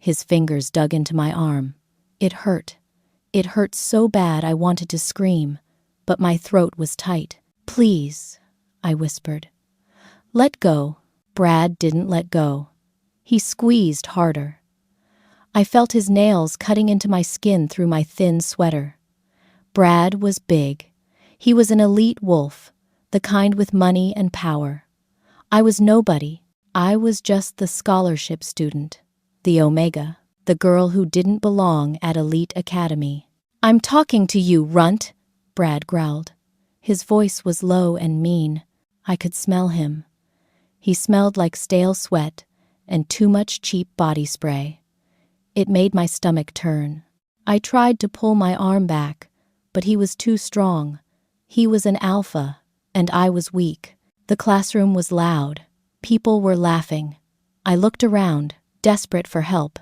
His fingers dug into my arm. It hurt. It hurt so bad I wanted to scream, but my throat was tight. "Please," I whispered. "Let go." Brad didn't let go. He squeezed harder. I felt his nails cutting into my skin through my thin sweater. Brad was big. He was an elite wolf, the kind with money and power. I was nobody. I was just the scholarship student, the Omega, the girl who didn't belong at elite academy. "I'm talking to you, runt," Brad growled. His voice was low and mean. I could smell him. He smelled like stale sweat and too much cheap body spray. It made my stomach turn. I tried to pull my arm back, but he was too strong. He was an alpha, and I was weak. The classroom was loud. People were laughing. I looked around, desperate for help.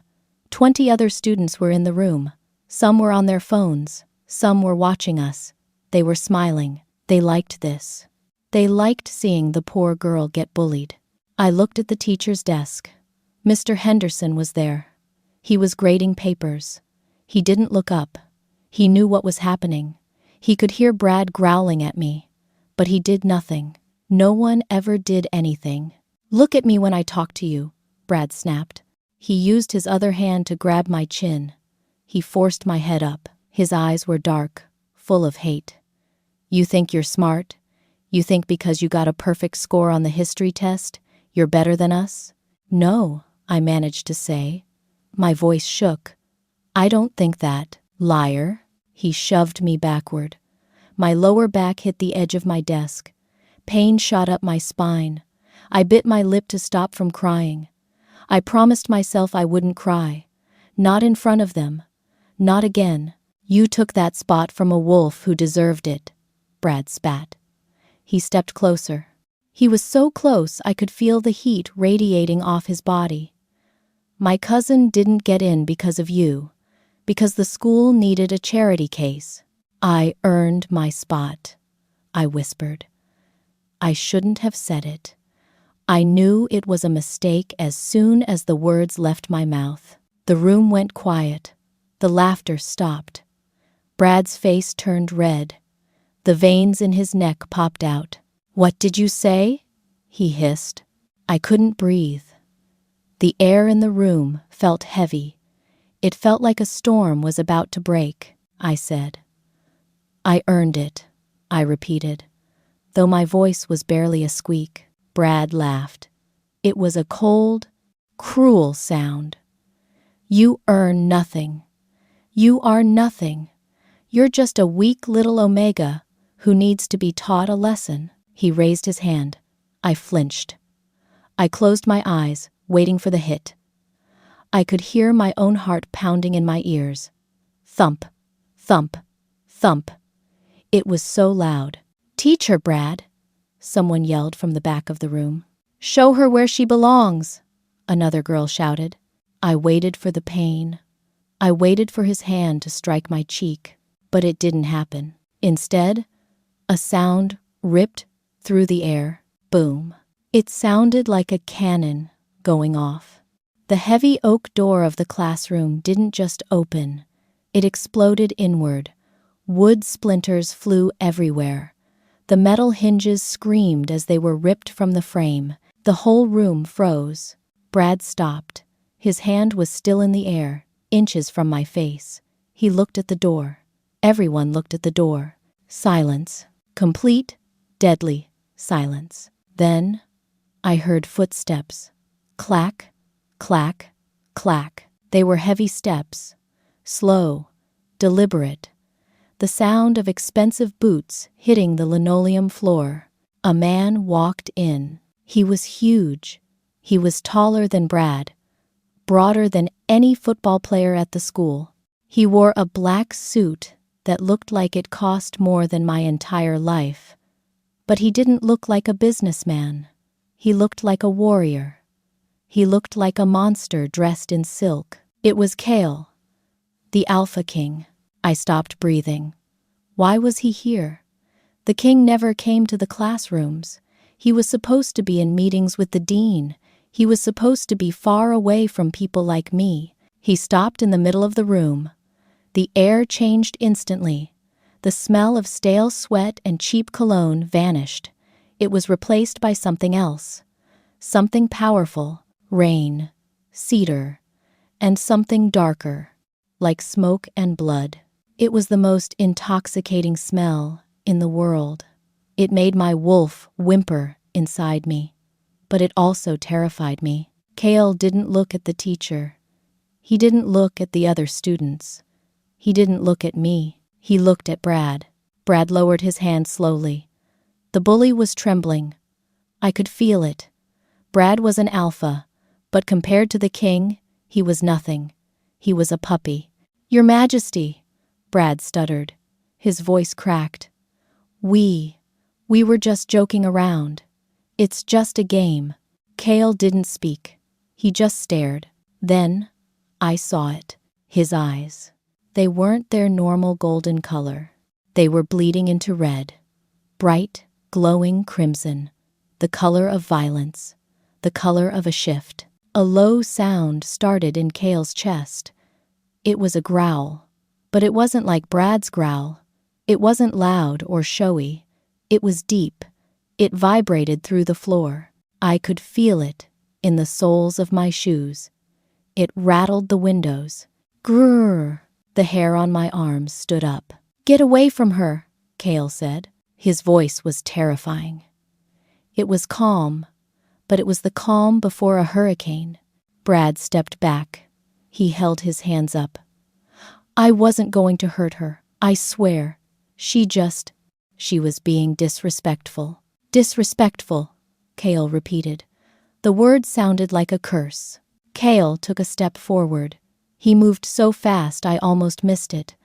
20 other students were in the room. Some were on their phones. Some were watching us. They were smiling. They liked this. They liked seeing the poor girl get bullied. I looked at the teacher's desk. Mr. Henderson was there. He was grading papers. He didn't look up. He knew what was happening. He could hear Brad growling at me. But he did nothing. No one ever did anything. "Look at me when I talk to you," Brad snapped. He used his other hand to grab my chin. He forced my head up. His eyes were dark, full of hate. "You think you're smart? You think because you got a perfect score on the history test, you're better than us?" "No," I managed to say. My voice shook. "I don't think that, liar." He shoved me backward. My lower back hit the edge of my desk. Pain shot up my spine. I bit my lip to stop from crying. I promised myself I wouldn't cry. Not in front of them. Not again. "You took that spot from a wolf who deserved it," Brad spat. He stepped closer. He was so close I could feel the heat radiating off his body. "My cousin didn't get in because of you, because the school needed a charity case. I earned my spot," I whispered. I shouldn't have said it. I knew it was a mistake as soon as the words left my mouth. The room went quiet. The laughter stopped. Brad's face turned red. The veins in his neck popped out. "What did you say?" he hissed. I couldn't breathe. The air in the room felt heavy. It felt like a storm was about to break. I said. "I earned it," I repeated, though my voice was barely a squeak. Brad laughed. It was a cold, cruel sound. "You earn nothing. You are nothing. You're just a weak little Omega who needs to be taught a lesson." He raised his hand. I flinched. I closed my eyes, waiting for the hit. I could hear my own heart pounding in my ears. Thump, thump, thump. It was so loud. "Teach her, Brad," someone yelled from the back of the room. "Show her where she belongs," another girl shouted. I waited for the pain. I waited for his hand to strike my cheek, but it didn't happen. Instead, a sound ripped through the air. Boom. It sounded like a cannon going off. The heavy oak door of the classroom didn't just open. It exploded inward. Wood splinters flew everywhere. The metal hinges screamed as they were ripped from the frame. The whole room froze. Brad stopped. His hand was still in the air, inches from my face. He looked at the door. Everyone looked at the door. Silence. Complete, deadly silence. Then I heard footsteps. Clack, clack, clack. They were heavy steps. Slow, deliberate. The sound of expensive boots hitting the linoleum floor. A man walked in. He was huge. He was taller than Brad, broader than any football player at the school. He wore a black suit that looked like it cost more than my entire life. But he didn't look like a businessman. He looked like a warrior. He looked like a monster dressed in silk. It was Kale, the Alpha King. I stopped breathing. Why was he here? The king never came to the classrooms. He was supposed to be in meetings with the dean. He was supposed to be far away from people like me. He stopped in the middle of the room. The air changed instantly. The smell of stale sweat and cheap cologne vanished. It was replaced by something else. Something powerful, rain, cedar, and something darker, like smoke and blood. It was the most intoxicating smell in the world. It made my wolf whimper inside me, but it also terrified me. Kale didn't look at the teacher. He didn't look at the other students. He didn't look at me. He looked at Brad. Brad lowered his hand slowly. The bully was trembling. I could feel it. Brad was an alpha, but compared to the king, he was nothing. He was a puppy. "Your Majesty," Brad stuttered. His voice cracked. We were just joking around. It's just a game." Kale didn't speak. He just stared. Then I saw it. His eyes. They weren't their normal golden color. They were bleeding into red. Bright, glowing crimson. The color of violence. The color of a shift. A low sound started in Kale's chest. It was a growl. But it wasn't like Brad's growl. It wasn't loud or showy. It was deep. It vibrated through the floor. I could feel it in the soles of my shoes. It rattled the windows. Grrr! The hair on my arms stood up. "Get away from her," Kale said. His voice was terrifying. It was calm, but it was the calm before a hurricane. Brad stepped back. He held his hands up. "I wasn't going to hurt her, I swear. She was being disrespectful." "Disrespectful," Kale repeated. The word sounded like a curse. Kale took a step forward. He moved so fast I almost missed it.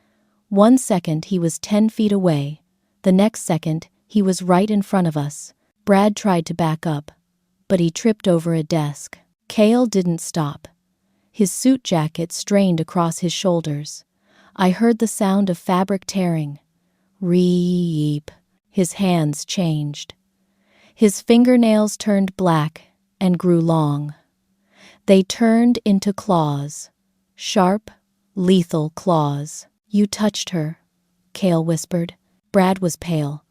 1 second he was 10 feet away. The next second he was right in front of us. Brad tried to back up, but he tripped over a desk. Kale didn't stop. His suit jacket strained across his shoulders. I heard the sound of fabric tearing. Reep. His hands changed. His fingernails turned black and grew long. They turned into claws. Sharp, lethal claws. "You touched her," Kale whispered. Brad was pale.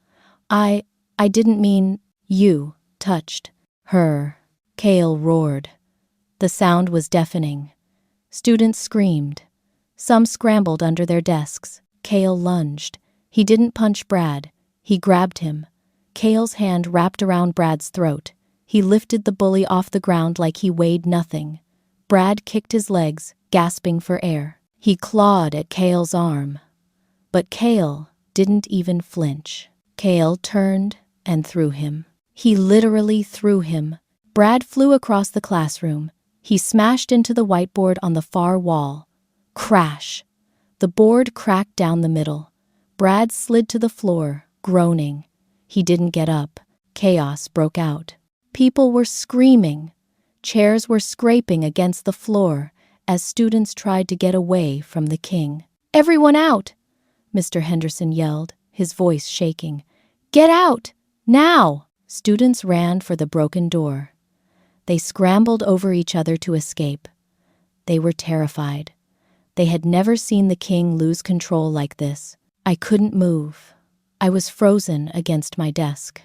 I didn't mean you touched her," Kale roared. The sound was deafening. Students screamed. Some scrambled under their desks. Kale lunged. He didn't punch Brad. He grabbed him. Kale's hand wrapped around Brad's throat. He lifted the bully off the ground like he weighed nothing. Brad kicked his legs, gasping for air. He clawed at Kale's arm. But Kale didn't even flinch. Kale turned and threw him. He literally threw him. Brad flew across the classroom. He smashed into the whiteboard on the far wall. Crash! The board cracked down the middle. Brad slid to the floor, groaning. He didn't get up. Chaos broke out. People were screaming. Chairs were scraping against the floor as students tried to get away from the king. "Everyone out!" Mr. Henderson yelled, his voice shaking. "Get out! Now!" Students ran for the broken door. They scrambled over each other to escape. They were terrified. They had never seen the king lose control like this. I couldn't move. I was frozen against my desk.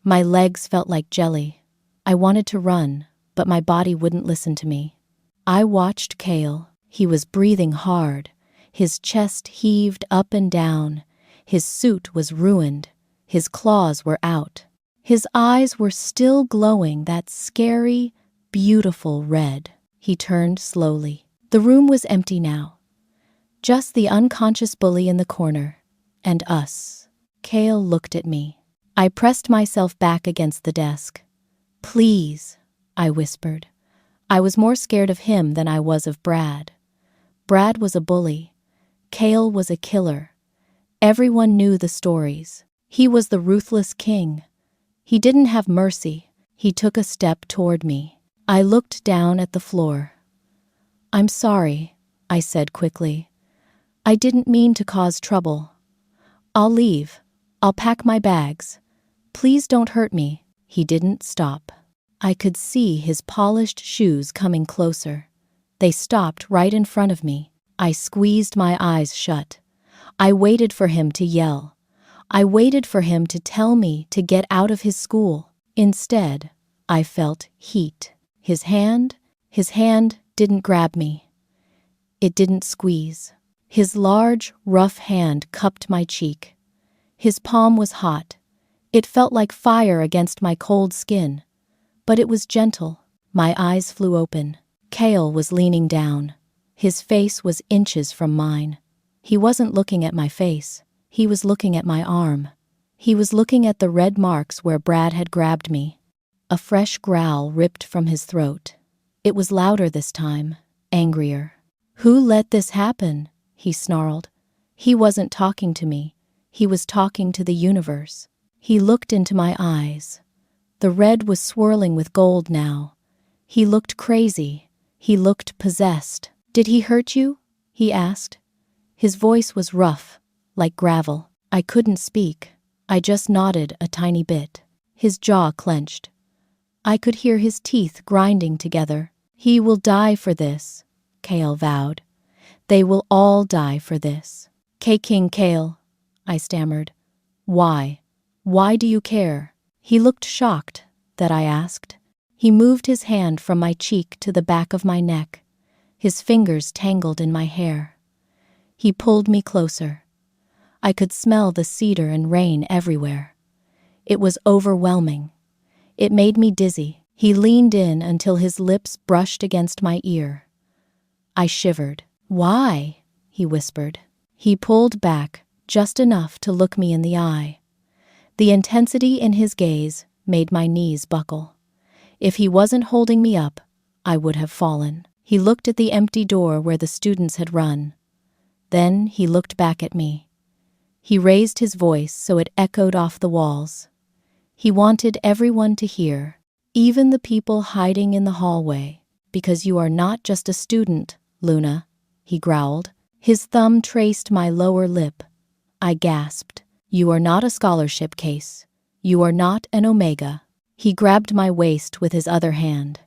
My legs felt like jelly. I wanted to run, but my body wouldn't listen to me. I watched Kale. He was breathing hard. His chest heaved up and down. His suit was ruined. His claws were out. His eyes were still glowing that scary, beautiful red. He turned slowly. The room was empty now. Just the unconscious bully in the corner. And us. Kale looked at me. I pressed myself back against the desk. "Please," I whispered. I was more scared of him than I was of Brad. Brad was a bully. Kale was a killer. Everyone knew the stories. He was the ruthless king. He didn't have mercy. He took a step toward me. I looked down at the floor. "I'm sorry," I said quickly. "I didn't mean to cause trouble. I'll leave. I'll pack my bags. Please don't hurt me." He didn't stop. I could see his polished shoes coming closer. They stopped right in front of me. I squeezed my eyes shut. I waited for him to yell. I waited for him to tell me to get out of his school. Instead, I felt heat. His hand didn't grab me. It didn't squeeze. His large, rough hand cupped my cheek. His palm was hot. It felt like fire against my cold skin. But it was gentle. My eyes flew open. Kale was leaning down. His face was inches from mine. He wasn't looking at my face. He was looking at my arm. He was looking at the red marks where Brad had grabbed me. A fresh growl ripped from his throat. It was louder this time, angrier. "Who let this happen?" he snarled. He wasn't talking to me. He was talking to the universe. He looked into my eyes. The red was swirling with gold now. He looked crazy. He looked possessed. "Did he hurt you?" he asked. His voice was rough, like gravel. I couldn't speak. I just nodded a tiny bit. His jaw clenched. I could hear his teeth grinding together. "He will die for this," Kale vowed. "They will all die for this." "King Kale," I stammered. "Why? Why do you care?" He looked shocked that I asked. He moved his hand from my cheek to the back of my neck. His fingers tangled in my hair. He pulled me closer. I could smell the cedar and rain everywhere. It was overwhelming. It made me dizzy. He leaned in until his lips brushed against my ear. I shivered. "Why?" he whispered. He pulled back just enough to look me in the eye. The intensity in his gaze made my knees buckle. If he wasn't holding me up, I would have fallen. He looked at the empty door where the students had run. Then he looked back at me. He raised his voice so it echoed off the walls. He wanted everyone to hear, even the people hiding in the hallway, "Because you are not just a student, Luna," he growled. His thumb traced my lower lip. I gasped. "You are not a scholarship case. You are not an Omega." He grabbed my waist with his other hand.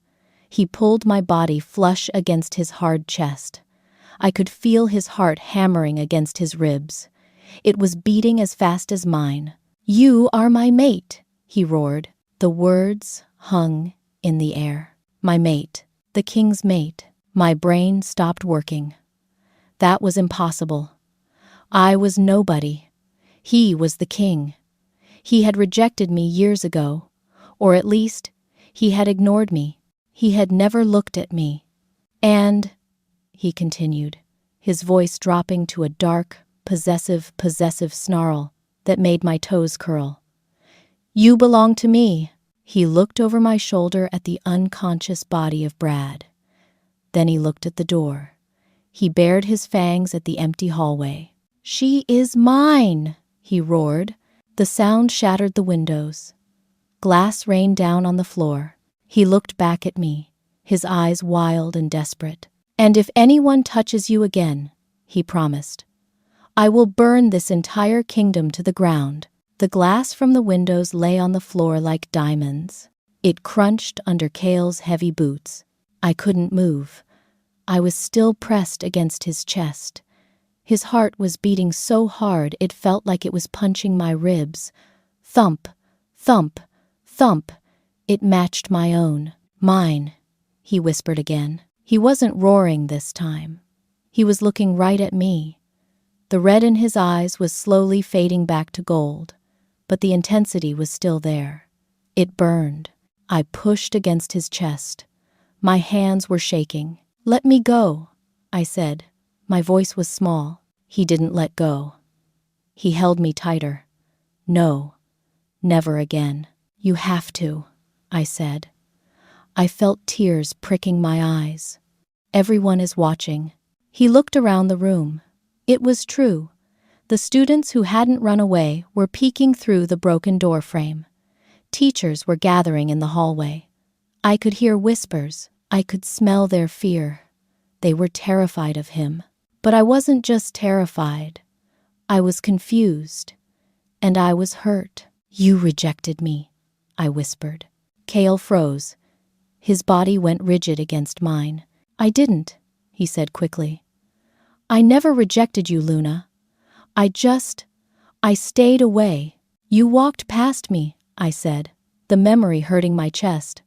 He pulled my body flush against his hard chest. I could feel his heart hammering against his ribs. It was beating as fast as mine. "You are my mate," he roared. The words hung in the air. My mate. The king's mate. My brain stopped working. That was impossible. I was nobody. He was the king. He had rejected me years ago, or at least, he had ignored me. He had never looked at me. "And," he continued, his voice dropping to a dark, possessive snarl that made my toes curl. "You belong to me." He looked over my shoulder at the unconscious body of Brad. Then he looked at the door. He bared his fangs at the empty hallway. "She is mine," he roared. The sound shattered the windows. Glass rained down on the floor. He looked back at me, his eyes wild and desperate. "And if anyone touches you again," he promised, "I will burn this entire kingdom to the ground." The glass from the windows lay on the floor like diamonds. It crunched under Kale's heavy boots. I couldn't move. I was still pressed against his chest. His heart was beating so hard it felt like it was punching my ribs. Thump, thump, thump. It matched my own. "Mine," he whispered again. He wasn't roaring this time. He was looking right at me. The red in his eyes was slowly fading back to gold, but the intensity was still there. It burned. I pushed against his chest. My hands were shaking. "Let me go," I said. My voice was small. He didn't let go. He held me tighter. "No, never again." "You have to," I said. I felt tears pricking my eyes. "Everyone is watching." He looked around the room. It was true. The students who hadn't run away were peeking through the broken door frame. Teachers were gathering in the hallway. I could hear whispers. I could smell their fear. They were terrified of him. But I wasn't just terrified. I was confused. And I was hurt. "You rejected me," I whispered. Kale froze. His body went rigid against mine. "I didn't," he said quickly. I never rejected you, Luna. I stayed away. You walked past me, I said, the memory hurting my chest.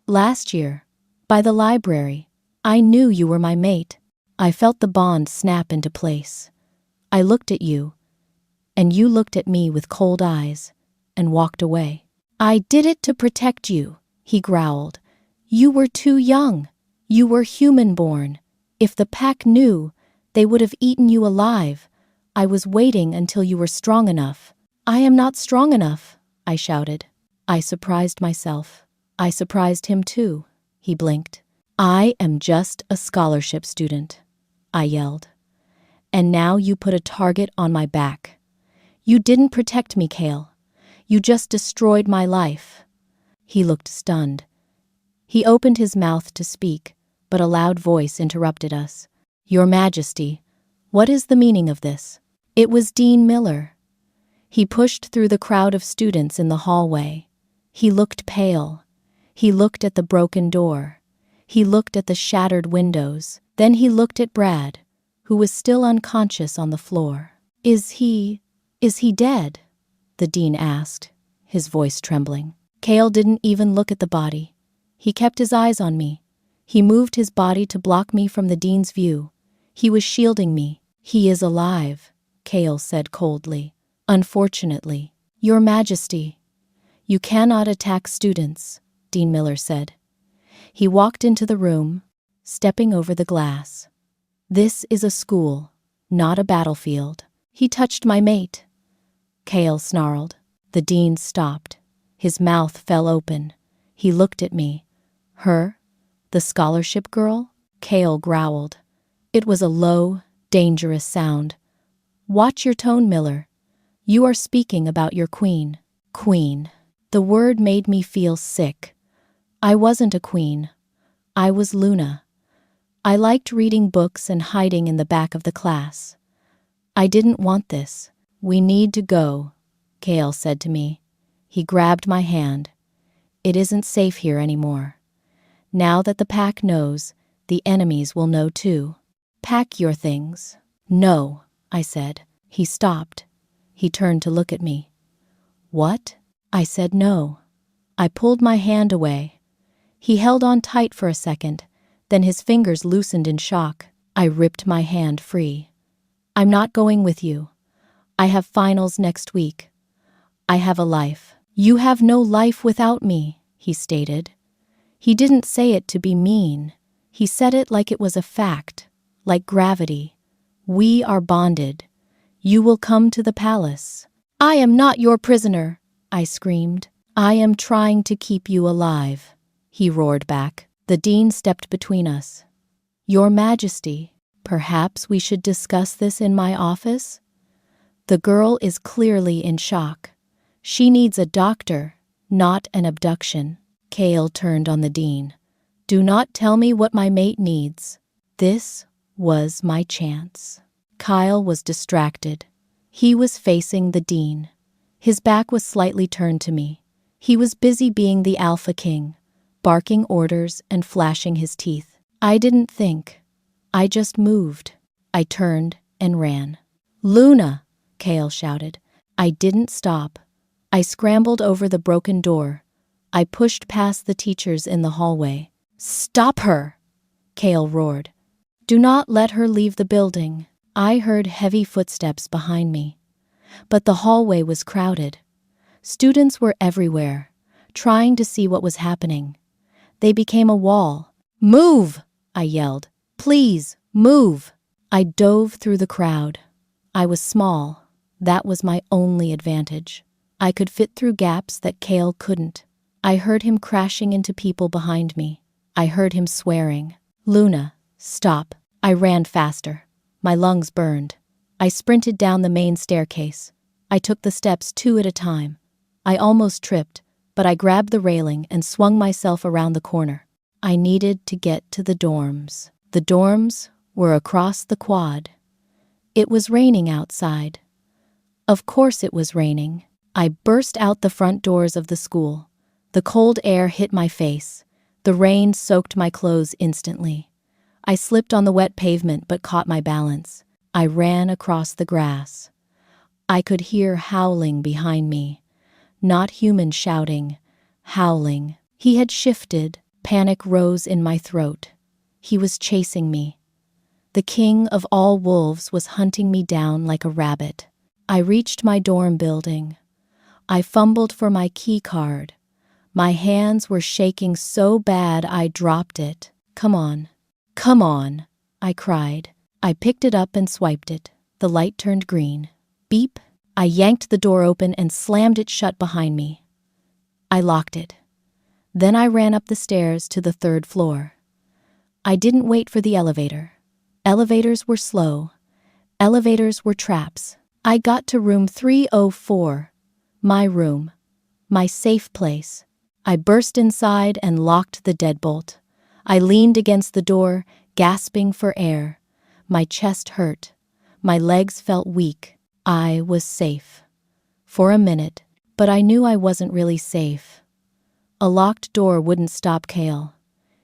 Last year, by the library, I knew you were my mate. I felt the bond snap into place. I looked at you, and you looked at me with cold eyes, and walked away. I did it to protect you, he growled. You were too young. You were human-born. If the pack knew, they would have eaten you alive. I was waiting until you were strong enough. I am not strong enough, I shouted. I surprised myself. I surprised him too, he blinked. I am just a scholarship student, I yelled. And now you put a target on my back. You didn't protect me, Kale. You just destroyed my life. He looked stunned. He opened his mouth to speak, but a loud voice interrupted us. Your Majesty, what is the meaning of this? It was Dean Miller. He pushed through the crowd of students in the hallway. He looked pale. He looked at the broken door. He looked at the shattered windows. Then he looked at Brad, who was still unconscious on the floor. Is he dead? The dean asked, his voice trembling. Kale didn't even look at the body. He kept his eyes on me. He moved his body to block me from the dean's view. He was shielding me. He is alive, Kale said coldly. Unfortunately, Your Majesty, you cannot attack students, Dean Miller said. He walked into the room, stepping over the glass. This is a school, not a battlefield. He touched my mate. Kale snarled. The dean stopped. His mouth fell open. He looked at me. Her? The scholarship girl? Kale growled. It was a low, dangerous sound. Watch your tone, Miller. You are speaking about your queen. Queen. The word made me feel sick. I wasn't a queen. I was Luna. I liked reading books and hiding in the back of the class. I didn't want this. We need to go, Kale said to me. He grabbed my hand. It isn't safe here anymore. Now that the pack knows, the enemies will know too. Pack your things. No, I said. He stopped. He turned to look at me. What? I said no. I pulled my hand away. He held on tight for a second, then his fingers loosened in shock. I ripped my hand free. I'm not going with you. I have finals next week. I have a life. You have no life without me, he stated. He didn't say it to be mean. He said it like it was a fact, like gravity. We are bonded. You will come to the palace. I am not your prisoner, I screamed. I am trying to keep you alive, he roared back. The dean stepped between us. Your Majesty, perhaps we should discuss this in my office? The girl is clearly in shock. She needs a doctor, not an abduction. Kale turned on the dean. Do not tell me what my mate needs. This was my chance. Kyle was distracted. He was facing the dean. His back was slightly turned to me. He was busy being the alpha king, barking orders and flashing his teeth. I didn't think. I just moved. I turned and ran. Luna, Kale shouted. I didn't stop. I scrambled over the broken door. I pushed past the teachers in the hallway. Stop her, Kale roared. Do not let her leave the building. I heard heavy footsteps behind me. But the hallway was crowded. Students were everywhere, trying to see what was happening. They became a wall. Move, I yelled. Please, move. I dove through the crowd. I was small. That was my only advantage. I could fit through gaps that Kale couldn't. I heard him crashing into people behind me. I heard him swearing. Luna, stop. I ran faster. My lungs burned. I sprinted down the main staircase. I took the steps 2 at a time. I almost tripped, but I grabbed the railing and swung myself around the corner. I needed to get to the dorms. The dorms were across the quad. It was raining outside. Of course it was raining. I burst out the front doors of the school. The cold air hit my face. The rain soaked my clothes instantly. I slipped on the wet pavement but caught my balance. I ran across the grass. I could hear howling behind me. Not human shouting, howling. He had shifted. Panic rose in my throat. He was chasing me. The king of all wolves was hunting me down like a rabbit. I reached my dorm building. I fumbled for my key card. My hands were shaking so bad I dropped it. Come on, I cried. I picked it up and swiped it. The light turned green. Beep. I yanked the door open and slammed it shut behind me. I locked it. Then I ran up the stairs to the 3rd floor. I didn't wait for the elevator. Elevators were slow. Elevators were traps. I got to room 304. My room. My safe place. I burst inside and locked the deadbolt. I leaned against the door, gasping for air. My chest hurt. My legs felt weak. I was safe. For a minute, but I knew I wasn't really safe. A locked door wouldn't stop Kale.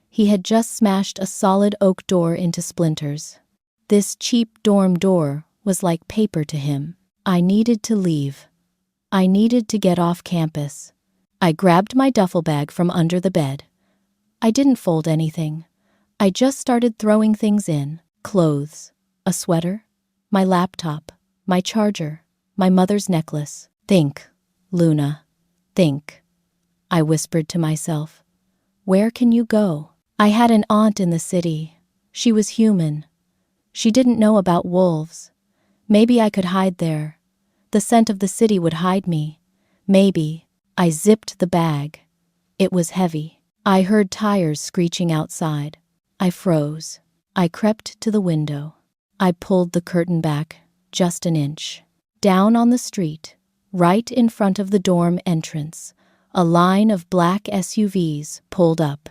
He had just smashed a solid oak door into splinters. This cheap dorm door was like paper to him. I needed to leave. I needed to get off campus. I grabbed my duffel bag from under the bed. I didn't fold anything. I just started throwing things in. Clothes, a sweater, my laptop, my charger, my mother's necklace. Think, Luna, think. I whispered to myself. Where can you go? I had an aunt in the city. She was human. She didn't know about wolves. Maybe I could hide there. The scent of the city would hide me. Maybe. I zipped the bag. It was heavy. I heard tires screeching outside. I froze. I crept to the window. I pulled the curtain back just an inch. Down on the street, right in front of the dorm entrance, a line of black SUVs pulled up.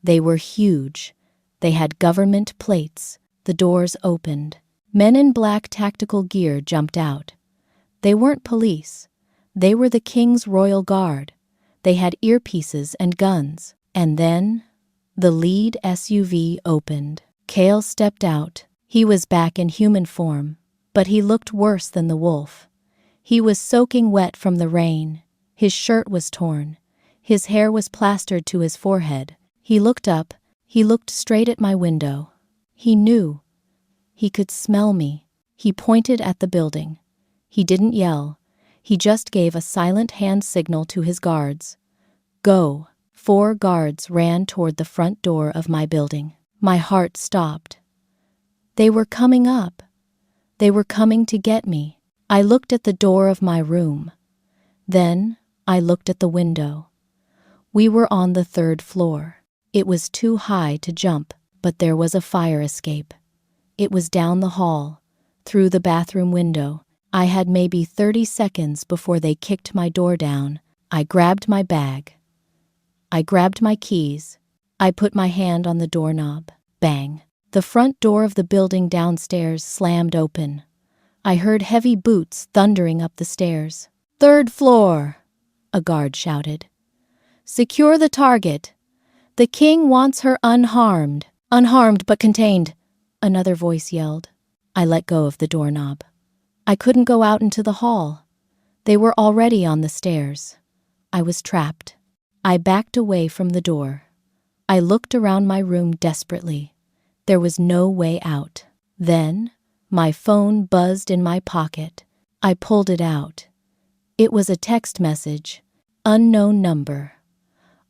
They were huge. They had government plates. The doors opened. Men in black tactical gear jumped out. They weren't police. They were the King's Royal Guard. They had earpieces and guns. And then, the lead SUV opened. Kale stepped out. He was back in human form, but he looked worse than the wolf. He was soaking wet from the rain. His shirt was torn. His hair was plastered to his forehead. He looked up. He looked straight at my window. He knew. He could smell me. He pointed at the building. He didn't yell. He just gave a silent hand signal to his guards. Go. 4 guards ran toward the front door of my building. My heart stopped. They were coming up. They were coming to get me. I looked at the door of my room. Then I looked at the window. We were on the 3rd floor. It was too high to jump, but there was a fire escape. It was down the hall, through the bathroom window. I had maybe 30 seconds before they kicked my door down. I grabbed my bag. I grabbed my keys. I put my hand on the doorknob. Bang. The front door of the building downstairs slammed open. I heard heavy boots thundering up the stairs. 3rd floor, a guard shouted. Secure the target. The king wants her unharmed. Unharmed but contained, another voice yelled. I let go of the doorknob. I couldn't go out into the hall. They were already on the stairs. I was trapped. I backed away from the door. I looked around my room desperately. There was no way out. Then, my phone buzzed in my pocket. I pulled it out. It was a text message. Unknown number.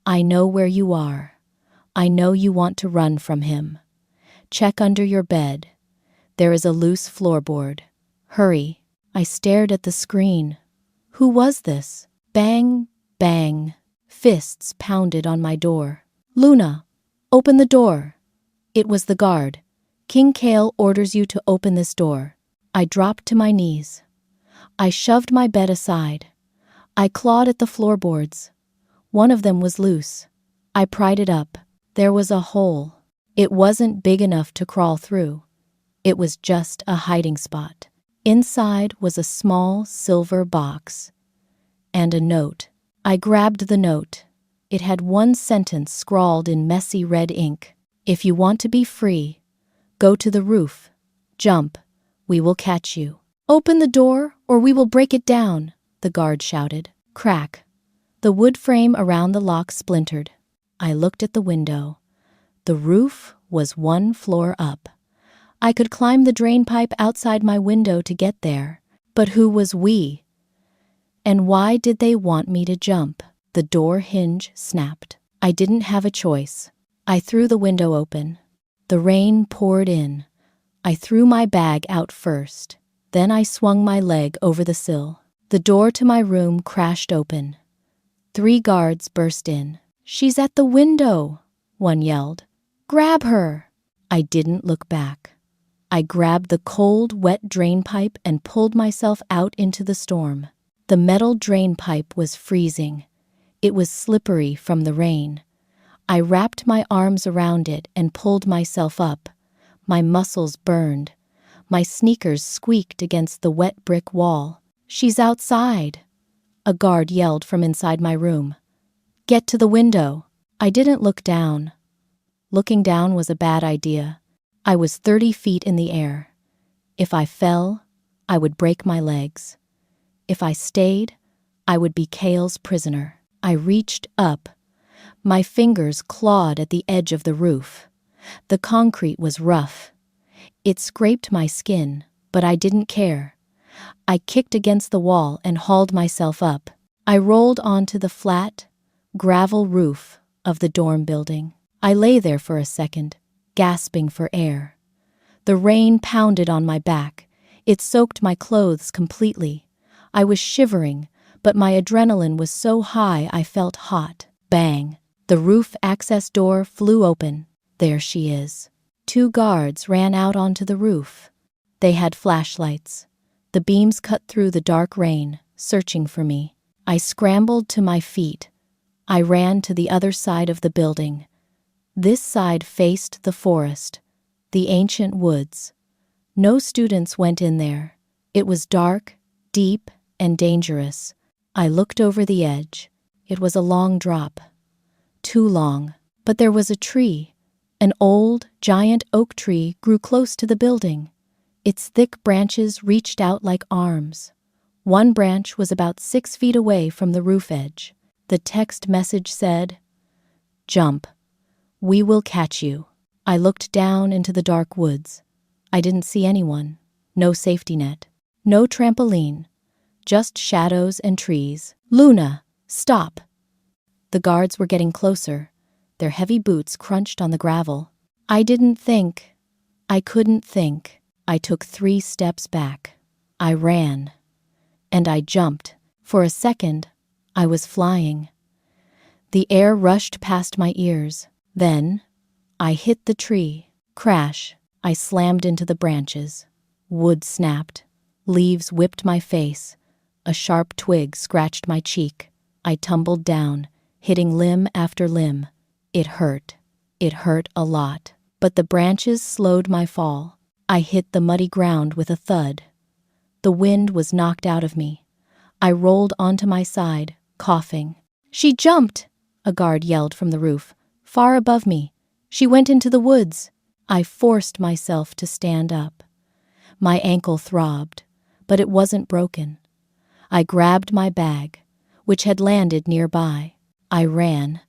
I know where you are. I know you want to run from him. Check under your bed. There is a loose floorboard. Hurry. I stared at the screen. Who was this? Bang, bang. Fists pounded on my door. Luna, open the door. It was the guard. King Kale orders you to open this door. I dropped to my knees. I shoved my bed aside. I clawed at the floorboards. One of them was loose. I pried it up. There was a hole. It wasn't big enough to crawl through. It was just a hiding spot. Inside was a small silver box and a note. I grabbed the note. It had one sentence scrawled in messy red ink. If you want to be free, Go to the roof. Jump. We will catch you. Open the door, or we will break it down, the guard shouted. Crack. The wood frame around the lock splintered. I looked at the window. The roof was 1 floor up. I could climb the drain pipe outside my window to get there. But who was we? And why did they want me to jump? The door hinge snapped. I didn't have a choice. I threw the window open. The rain poured in. I threw my bag out first. Then I swung my leg over the sill. The door to my room crashed open. 3 guards burst in. She's at the window, one yelled. Grab her. I didn't look back. I grabbed the cold, wet drain pipe and pulled myself out into the storm. The metal drain pipe was freezing. It was slippery from the rain. I wrapped my arms around it and pulled myself up. My muscles burned. My sneakers squeaked against the wet brick wall. She's outside, a guard yelled from inside my room. Get to the window. I didn't look down. Looking down was a bad idea. I was 30 feet in the air. If I fell, I would break my legs. If I stayed, I would be Kale's prisoner. I reached up. My fingers clawed at the edge of the roof. The concrete was rough. It scraped my skin, but I didn't care. I kicked against the wall and hauled myself up. I rolled onto the flat, gravel roof of the dorm building. I lay there for a second, gasping for air. The rain pounded on my back. It soaked my clothes completely. I was shivering, but my adrenaline was so high I felt hot. Bang! The roof access door flew open. There she is. 2 guards ran out onto the roof. They had flashlights. The beams cut through the dark rain, searching for me. I scrambled to my feet. I ran to the other side of the building. This side faced the forest, the ancient woods. No students went in there. It was dark, deep, and dangerous. I looked over the edge. It was a long drop. Too long. But there was a tree. An old, giant oak tree grew close to the building. Its thick branches reached out like arms. One branch was about 6 feet away from the roof edge. The text message said, "Jump. We will catch you." I looked down into the dark woods. I didn't see anyone. No safety net. No trampoline. Just shadows and trees. "Luna, stop." The guards were getting closer. Their heavy boots crunched on the gravel. I didn't think. I couldn't think. I took 3 steps back. I ran. And I jumped. For a second, I was flying. The air rushed past my ears. Then, I hit the tree. Crash. I slammed into the branches. Wood snapped. Leaves whipped my face. A sharp twig scratched my cheek. I tumbled down, hitting limb after limb. It hurt. It hurt a lot. But the branches slowed my fall. I hit the muddy ground with a thud. The wind was knocked out of me. I rolled onto my side, coughing. "She jumped!" a guard yelled from the roof, far above me. "She went into the woods." I forced myself to stand up. My ankle throbbed, but it wasn't broken. I grabbed my bag, which had landed nearby. I ran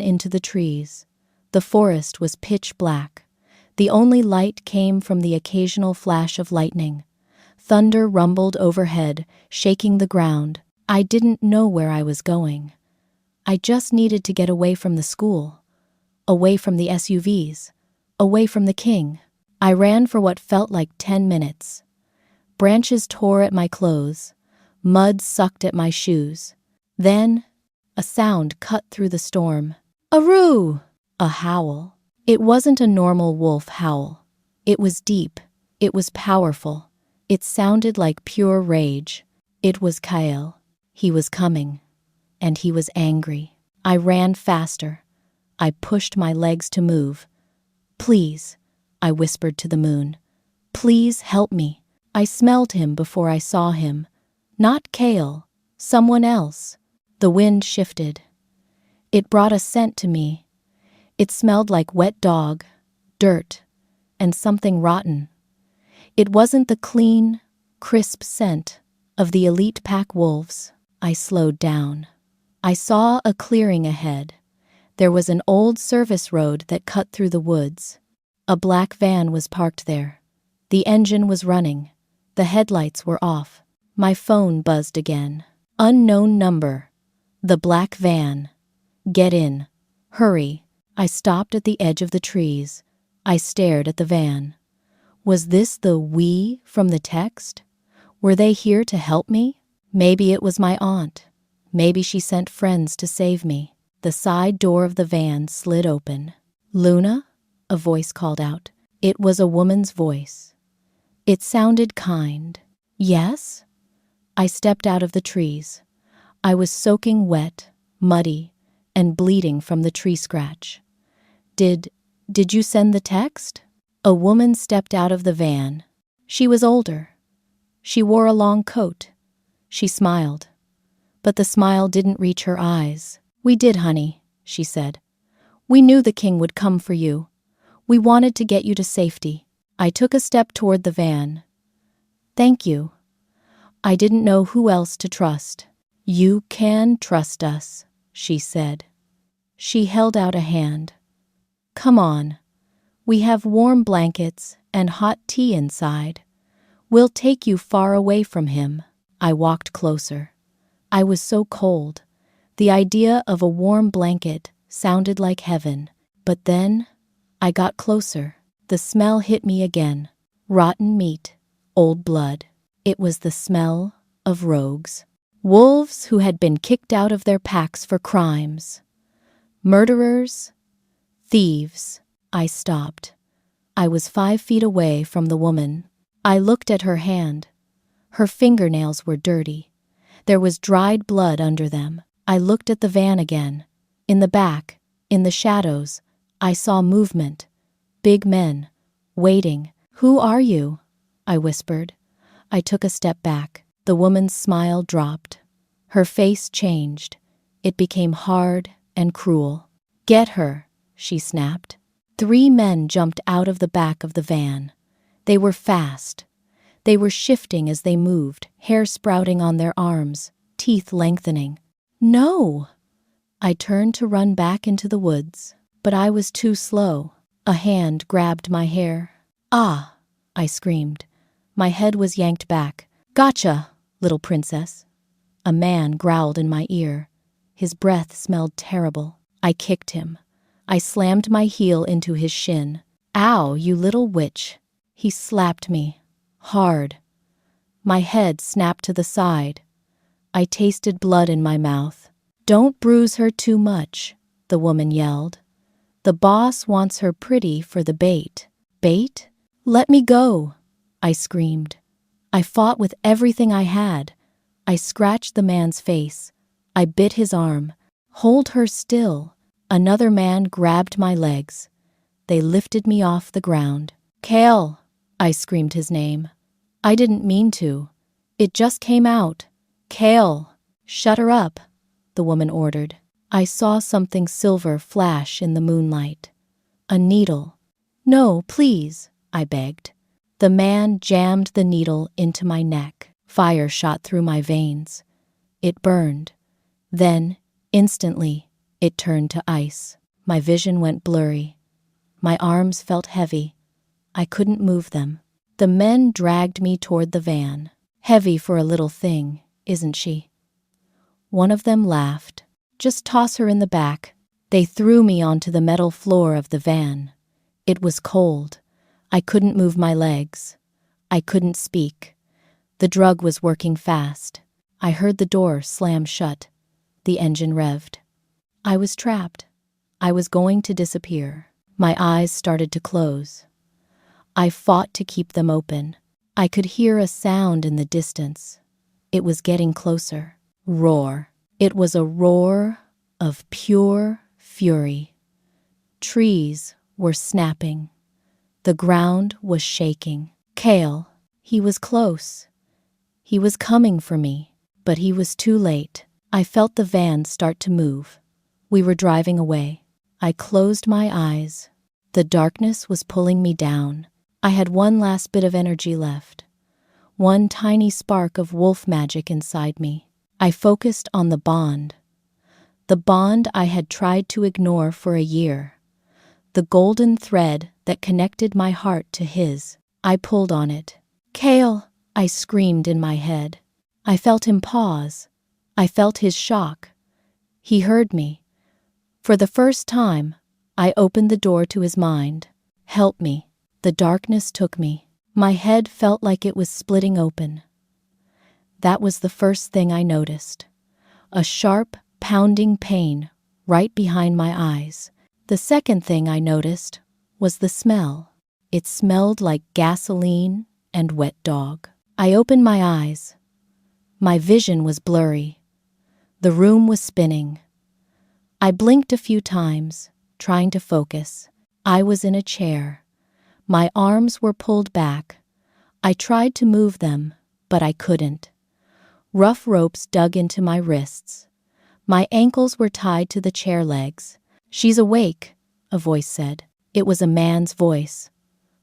into the trees. The forest was pitch black. The only light came from the occasional flash of lightning. Thunder rumbled overhead, shaking the ground. I didn't know where I was going. I just needed to get away from the school, away from the SUVs, away from the king. I ran for what felt like 10 minutes. Branches tore at my clothes. Mud sucked at my shoes. Then, a sound cut through the storm. "Aroo!" A howl. It wasn't a normal wolf howl. It was deep. It was powerful. It sounded like pure rage. It was Kyle. He was coming. And he was angry. I ran faster. I pushed my legs to move. "Please," I whispered to the moon. "Please help me." I smelled him before I saw him. Not Kale. Someone else. The wind shifted. It brought a scent to me. It smelled like wet dog, dirt, and something rotten. It wasn't the clean, crisp scent of the elite pack wolves. I slowed down. I saw a clearing ahead. There was an old service road that cut through the woods. A black van was parked there. The engine was running. The headlights were off. My phone buzzed again. Unknown number. The black van. Get in. Hurry. I stopped at the edge of the trees. I stared at the van. Was this the we from the text? Were they here to help me? Maybe it was my aunt. Maybe she sent friends to save me. The side door of the van slid open. "Luna?" a voice called out. It was a woman's voice. It sounded kind. "Yes?" I stepped out of the trees. I was soaking wet, muddy, and bleeding from the tree scratch. Did you send the text?" A woman stepped out of the van. She was older. She wore a long coat. She smiled. But the smile didn't reach her eyes. "We did, honey," she said. "We knew the king would come for you. We wanted to get you to safety." I took a step toward the van. "Thank you." I didn't know who else to trust. "You can trust us," she said. She held out a hand. "Come on. We have warm blankets and hot tea inside. We'll take you far away from him." I walked closer. I was so cold. The idea of a warm blanket sounded like heaven. But then I got closer. The smell hit me again. Rotten meat, old blood. It was the smell of rogues. Wolves who had been kicked out of their packs for crimes. Murderers. Thieves. I stopped. I was 5 feet away from the woman. I looked at her hand. Her fingernails were dirty. There was dried blood under them. I looked at the van again. In the back, in the shadows, I saw movement. Big men, waiting. "Who are you?" I whispered. I took a step back. The woman's smile dropped. Her face changed. It became hard and cruel. "Get her," she snapped. 3 men jumped out of the back of the van. They were fast. They were shifting as they moved, hair sprouting on their arms, teeth lengthening. "No!" I turned to run back into the woods, but I was too slow. A hand grabbed my hair. "Ah!" I screamed. My head was yanked back. "Gotcha, little princess." A man growled in my ear. His breath smelled terrible. I kicked him. I slammed my heel into his shin. "Ow, you little witch." He slapped me. Hard. My head snapped to the side. I tasted blood in my mouth. "Don't bruise her too much," the woman yelled. "The boss wants her pretty for the bait." "Bait? Let me go," I screamed. I fought with everything I had. I scratched the man's face. I bit his arm. "Hold her still." Another man grabbed my legs. They lifted me off the ground. "Kale," I screamed his name. I didn't mean to. It just came out. "Kale." "Shut her up," the woman ordered. I saw something silver flash in the moonlight. A needle. "No, please," I begged. The man jammed the needle into my neck. Fire shot through my veins. It burned. Then, instantly, it turned to ice. My vision went blurry. My arms felt heavy. I couldn't move them. The men dragged me toward the van. "Heavy for a little thing, isn't she?" One of them laughed. "Just toss her in the back." They threw me onto the metal floor of the van. It was cold. I couldn't move my legs. I couldn't speak. The drug was working fast. I heard the door slam shut. The engine revved. I was trapped. I was going to disappear. My eyes started to close. I fought to keep them open. I could hear a sound in the distance. It was getting closer. Roar. It was a roar of pure fury. Trees were snapping. The ground was shaking. Kale. He was close. He was coming for me, but he was too late. I felt the van start to move. We were driving away. I closed my eyes. The darkness was pulling me down. I had one last bit of energy left, one tiny spark of wolf magic inside me. I focused on the bond I had tried to ignore for a year, the golden thread that connected my heart to his. I pulled on it. "Kale!" I screamed in my head. I felt him pause. I felt his shock. He heard me. For the first time, I opened the door to his mind. "Help me." The darkness took me. My head felt like it was splitting open. That was the first thing I noticed. A sharp, pounding pain right behind my eyes. The second thing I noticed was the smell. It smelled like gasoline and wet dog. I opened my eyes. My vision was blurry. The room was spinning. I blinked a few times, trying to focus. I was in a chair. My arms were pulled back. I tried to move them, but I couldn't. Rough ropes dug into my wrists. My ankles were tied to the chair legs. "She's awake," a voice said. It was a man's voice.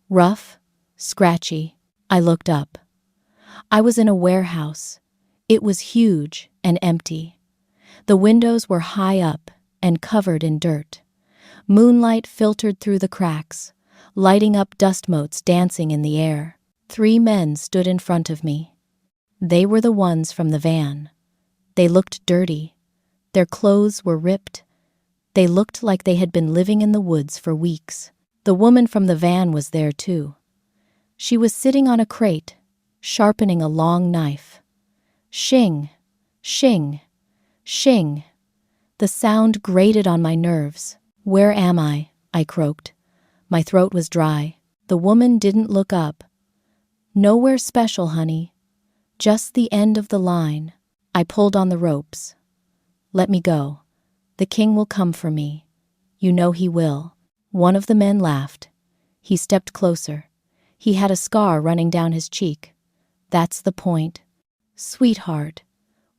Rough, scratchy. I looked up. I was in a warehouse. It was huge and empty. The windows were high up and covered in dirt. Moonlight filtered through the cracks, lighting up dust motes dancing in the air. 3 men stood in front of me. They were the ones from the van. They looked dirty. Their clothes were ripped. They looked like they had been living in the woods for weeks. The woman from the van was there too. She was sitting on a crate, sharpening a long knife. Shing, shing, shing. The sound grated on my nerves. "Where am I?" I croaked. My throat was dry. The woman didn't look up. "Nowhere special, honey. Just the end of the line." I pulled on the ropes. "Let me go. The king will come for me. You know he will." One of the men laughed. He stepped closer. He had a scar running down his cheek. "That's the point. Sweetheart,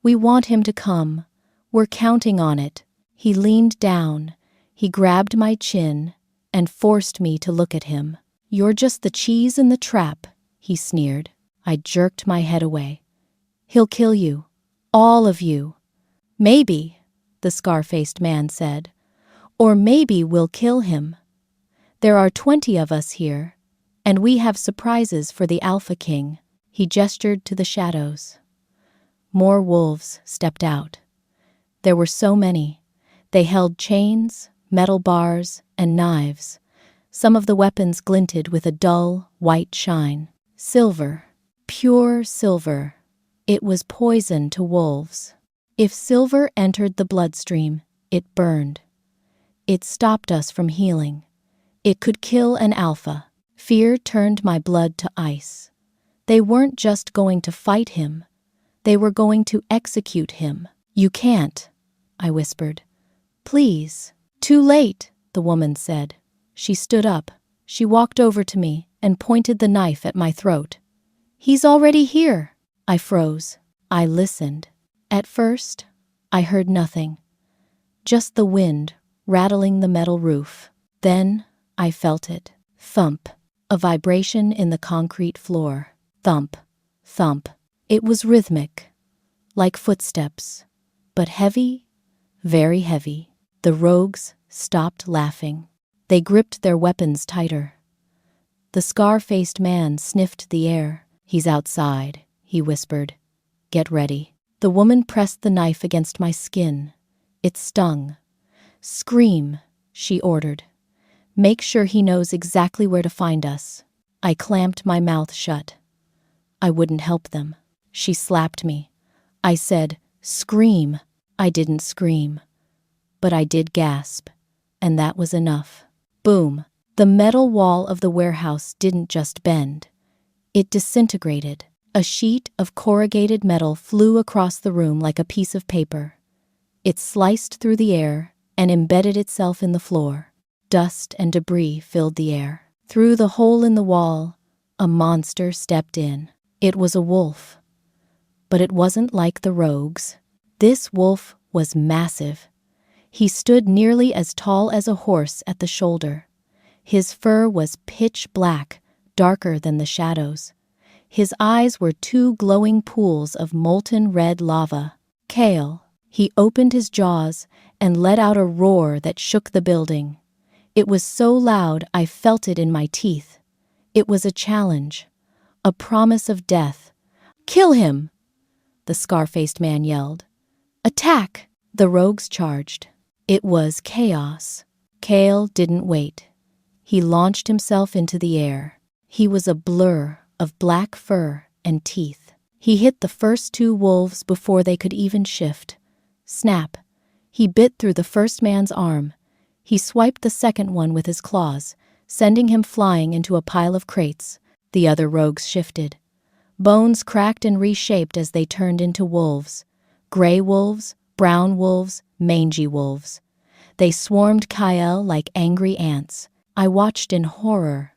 we want him to come. We're counting on it." He leaned down. He grabbed my chin and forced me to look at him. "You're just the cheese in the trap," he sneered. I jerked my head away. "He'll kill you. All of you." "Maybe," the scar-faced man said. "Or maybe we'll kill him. There are 20 of us here, and we have surprises for the Alpha King." He gestured to the shadows. More wolves stepped out. There were so many. They held chains, metal bars, and knives. Some of the weapons glinted with a dull, white shine. Silver. Pure silver. It was poison to wolves. If silver entered the bloodstream, it burned. It stopped us from healing. It could kill an alpha. Fear turned my blood to ice. They weren't just going to fight him. They were going to execute him. "You can't," I whispered. "Please." "Too late," the woman said. She stood up. She walked over to me and pointed the knife at my throat. "He's already here." I froze. I listened. At first, I heard nothing. Just the wind rattling the metal roof. Then I felt it. Thump. A vibration in the concrete floor. Thump. Thump. It was rhythmic, like footsteps, but heavy, very heavy. The rogues stopped laughing. They gripped their weapons tighter. The scar-faced man sniffed the air. "He's outside," he whispered. "Get ready." The woman pressed the knife against my skin. It stung. "Scream," she ordered. "Make sure he knows exactly where to find us." I clamped my mouth shut. I wouldn't help them. She slapped me. I said, "Scream." I didn't scream, but I did gasp, and that was enough. Boom. The metal wall of the warehouse didn't just bend. It disintegrated. A sheet of corrugated metal flew across the room like a piece of paper. It sliced through the air and embedded itself in the floor. Dust and debris filled the air. Through the hole in the wall, a monster stepped in. It was a wolf. But it wasn't like the rogues. This wolf was massive. He stood nearly as tall as a horse at the shoulder. His fur was pitch black, darker than the shadows. His eyes were two glowing pools of molten red lava. Kale. He opened his jaws and let out a roar that shook the building. It was so loud I felt it in my teeth. It was a challenge, a promise of death. "Kill him!" the scar-faced man yelled. "Attack!" The rogues charged. It was chaos. Kale didn't wait. He launched himself into the air. He was a blur of black fur and teeth. He hit the first two wolves before they could even shift. Snap! He bit through the first man's arm. He swiped the second one with his claws, sending him flying into a pile of crates. The other rogues shifted. Bones cracked and reshaped as they turned into wolves. Gray wolves, brown wolves, mangy wolves. They swarmed Kyle like angry ants. I watched in horror.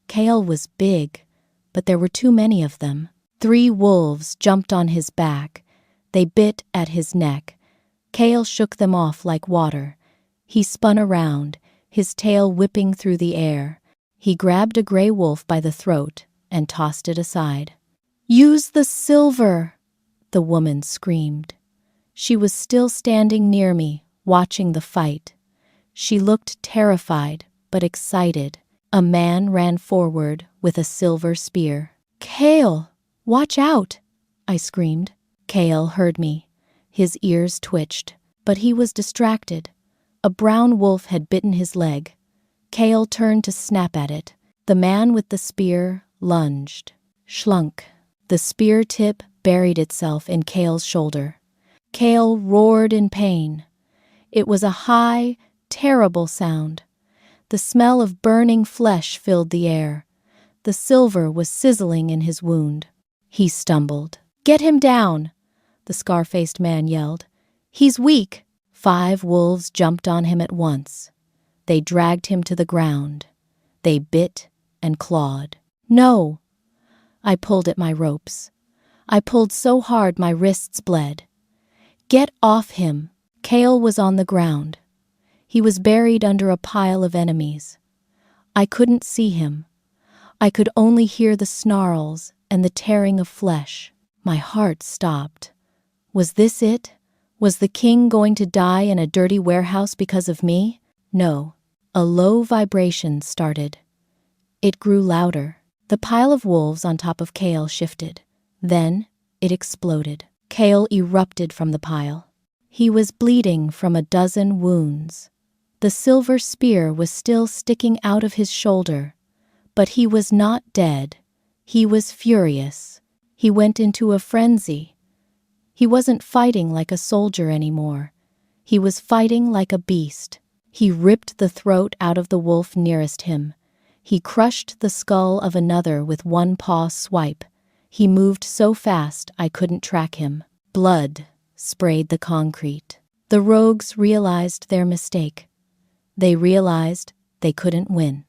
Kale was big, but there were too many of them. 3 wolves jumped on his back. They bit at his neck. Kale shook them off like water. He spun around, his tail whipping through the air. He grabbed a gray wolf by the throat and tossed it aside. "Use the silver!" the woman screamed. She was still standing near me, watching the fight. She looked terrified, but excited. A man ran forward with a silver spear. "Kale, watch out!" I screamed. Kale heard me. His ears twitched, but he was distracted. A brown wolf had bitten his leg. Kale turned to snap at it. The man with the spear lunged. Schlunk. The spear tip buried itself in Kale's shoulder. Kale roared in pain. It was a high, terrible sound. The smell of burning flesh filled the air. The silver was sizzling in his wound. He stumbled. "Get him down!" the scar-faced man yelled. "He's weak!" 5 wolves jumped on him at once. They dragged him to the ground. They bit and clawed. "No!" I pulled at my ropes. I pulled so hard my wrists bled. "Get off him!" Kale was on the ground. He was buried under a pile of enemies. I couldn't see him. I could only hear the snarls and the tearing of flesh. My heart stopped. Was this it? Was the king going to die in a dirty warehouse because of me? No. A low vibration started. It grew louder. The pile of wolves on top of Kale shifted. Then it exploded. Kale erupted from the pile. He was bleeding from a dozen wounds. The silver spear was still sticking out of his shoulder, but he was not dead. He was furious. He went into a frenzy. He wasn't fighting like a soldier anymore. He was fighting like a beast. He ripped the throat out of the wolf nearest him. He crushed the skull of another with one paw swipe. He moved so fast I couldn't track him. Blood sprayed the concrete. The rogues realized their mistake. They realized they couldn't win.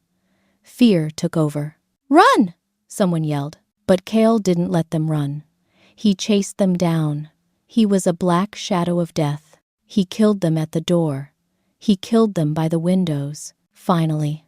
Fear took over. "Run!" someone yelled, but Kale didn't let them run. He chased them down. He was a black shadow of death. He killed them at the door. He killed them by the windows. Finally,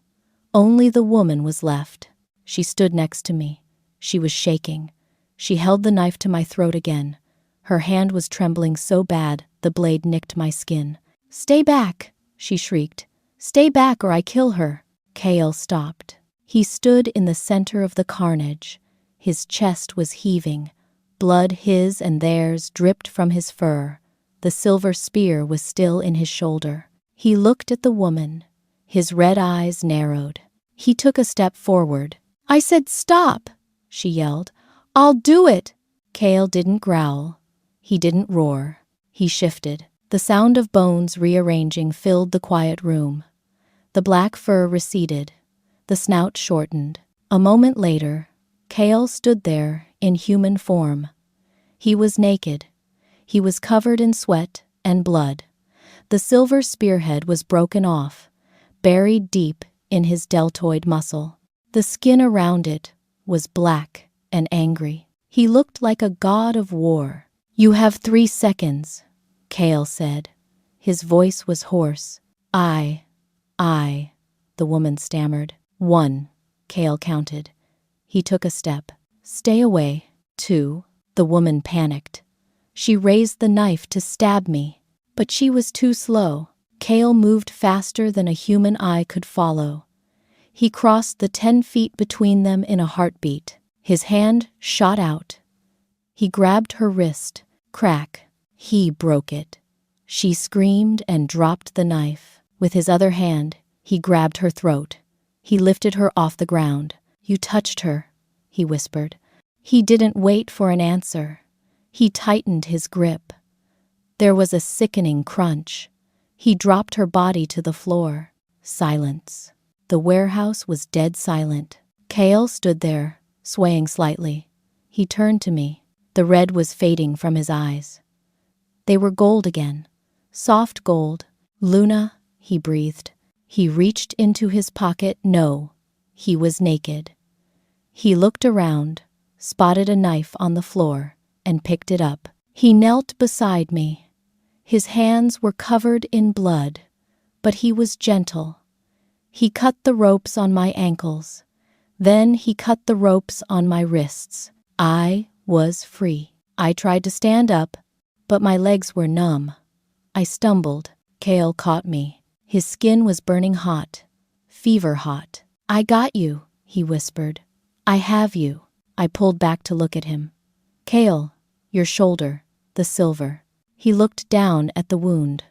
only the woman was left. She stood next to me. She was shaking. She held the knife to my throat again. Her hand was trembling so bad the blade nicked my skin. "Stay back," she shrieked. "Stay back or I kill her." Kale stopped. He stood in the center of the carnage. His chest was heaving. Blood, his and theirs, dripped from his fur. The silver spear was still in his shoulder. He looked at the woman. His red eyes narrowed. He took a step forward. "I said stop," she yelled. "I'll do it." Kale didn't growl. He didn't roar. He shifted. The sound of bones rearranging filled the quiet room. The black fur receded. The snout shortened. A moment later, Kale stood there in human form. He was naked. He was covered in sweat and blood. The silver spearhead was broken off, buried deep in his deltoid muscle. The skin around it was black and angry. He looked like a god of war. "You have 3 seconds," Kale said. His voice was hoarse. I, the woman stammered. 1, Kale counted. He took a step. Stay away. 2. The woman panicked. She raised the knife to stab me, but she was too slow. Kale moved faster than a human eye could follow. He crossed the 10 feet between them in a heartbeat. His hand shot out. He grabbed her wrist. Crack. He broke it. She screamed and dropped the knife. With his other hand, he grabbed her throat. He lifted her off the ground. You touched her, he whispered. He didn't wait for an answer. He tightened his grip. There was a sickening crunch. He dropped her body to the floor. Silence. The warehouse was dead silent. Kale stood there, swaying slightly. He turned to me. The red was fading from his eyes. They were gold again. Soft gold. Luna, he breathed. He reached into his pocket. No, he was naked. He looked around, spotted a knife on the floor, and picked it up. He knelt beside me. His hands were covered in blood, but he was gentle. He cut the ropes on my ankles. Then he cut the ropes on my wrists. I was free. I tried to stand up, but my legs were numb. I stumbled. Kale caught me. His skin was burning hot, fever hot. I got you, he whispered. I have you. I pulled back to look at him. Kale, your shoulder, the silver. He looked down at the wound.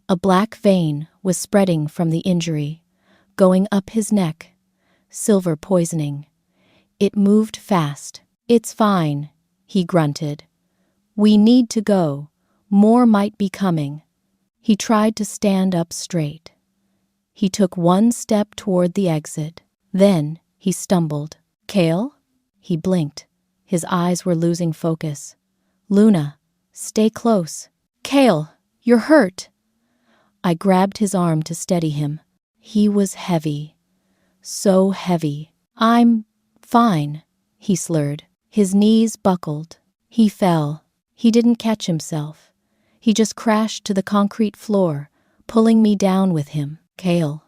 A black vein was spreading from the injury, going up his neck. Silver poisoning. It moved fast. It's fine, he grunted. We need to go. More might be coming. He tried to stand up straight. He took one step toward the exit. Then he stumbled. Kale? He blinked. His eyes were losing focus. Luna, stay close. Kale, you're hurt. I grabbed his arm to steady him. He was heavy. So heavy. I'm fine, he slurred. His knees buckled. He fell. He didn't catch himself. He just crashed to the concrete floor, pulling me down with him. Kale.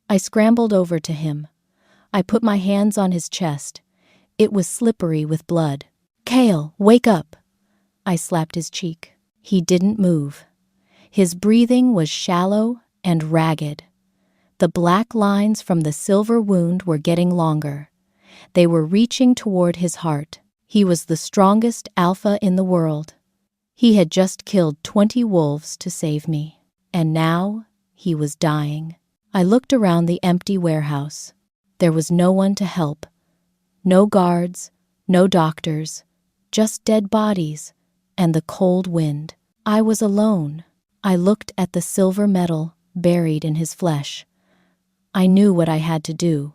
I scrambled over to him. I put my hands on his chest. It was slippery with blood. Kale, wake up. I slapped his cheek. He didn't move. His breathing was shallow and ragged. The black lines from the silver wound were getting longer. They were reaching toward his heart. He was the strongest alpha in the world. He had just killed 20 wolves to save me. And now he was dying. I looked around the empty warehouse. There was no one to help. No guards, no doctors, just dead bodies and the cold wind. I was alone. I looked at the silver metal buried in his flesh. I knew what I had to do.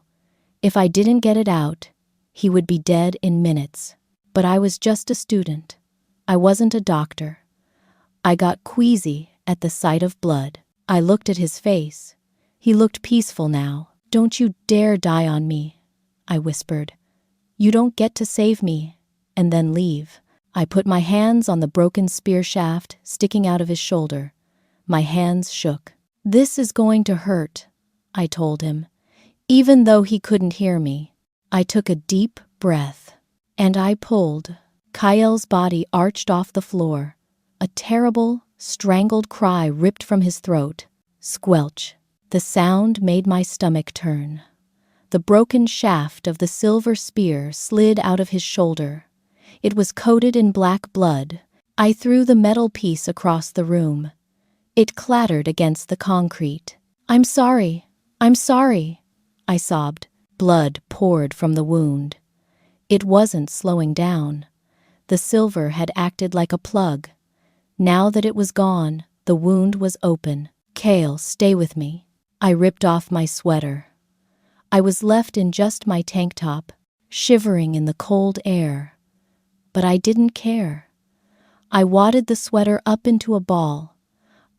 If I didn't get it out, he would be dead in minutes. But I was just a student. I wasn't a doctor. I got queasy at the sight of blood. I looked at his face. He looked peaceful now. Don't you dare die on me, I whispered. You don't get to save me and then leave. I put my hands on the broken spear shaft sticking out of his shoulder. My hands shook. This is going to hurt, I told him. Even though he couldn't hear me, I took a deep breath, and I pulled. Kael's body arched off the floor. A terrible, strangled cry ripped from his throat. Squelch. The sound made my stomach turn. The broken shaft of the silver spear slid out of his shoulder. It was coated in black blood. I threw the metal piece across the room. It clattered against the concrete. I'm sorry, I sobbed. Blood poured from the wound. It wasn't slowing down. The silver had acted like a plug. Now that it was gone, the wound was open. Kale, stay with me. I ripped off my sweater. I was left in just my tank top, shivering in the cold air. But I didn't care. I wadded the sweater up into a ball.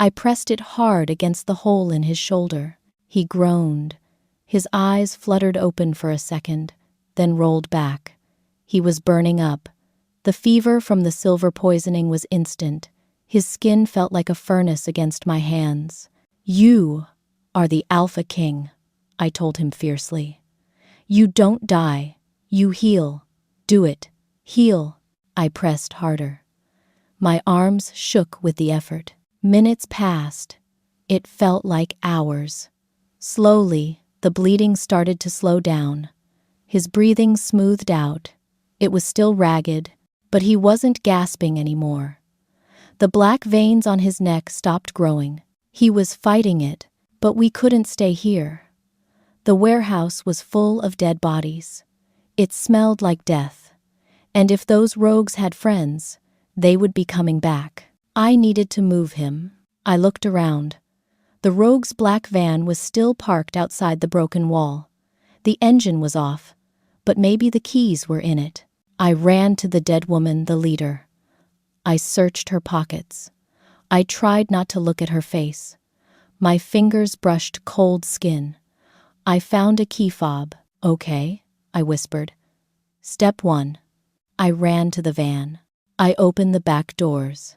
I pressed it hard against the hole in his shoulder. He groaned. His eyes fluttered open for a second, then rolled back. He was burning up. The fever from the silver poisoning was instant. His skin felt like a furnace against my hands. You are the Alpha King, I told him fiercely. You don't die. You heal. Do it. Heal. I pressed harder. My arms shook with the effort. Minutes passed. It felt like hours. Slowly, the bleeding started to slow down. His breathing smoothed out. It was still ragged, but he wasn't gasping anymore. The black veins on his neck stopped growing. He was fighting it, but we couldn't stay here. The warehouse was full of dead bodies. It smelled like death. And if those rogues had friends, they would be coming back. I needed to move him. I looked around. The rogue's black van was still parked outside the broken wall. The engine was off, but maybe the keys were in it. I ran to the dead woman, the leader. I searched her pockets. I tried not to look at her face. My fingers brushed cold skin. I found a key fob. Okay, I whispered. Step 1. I ran to the van. I opened the back doors.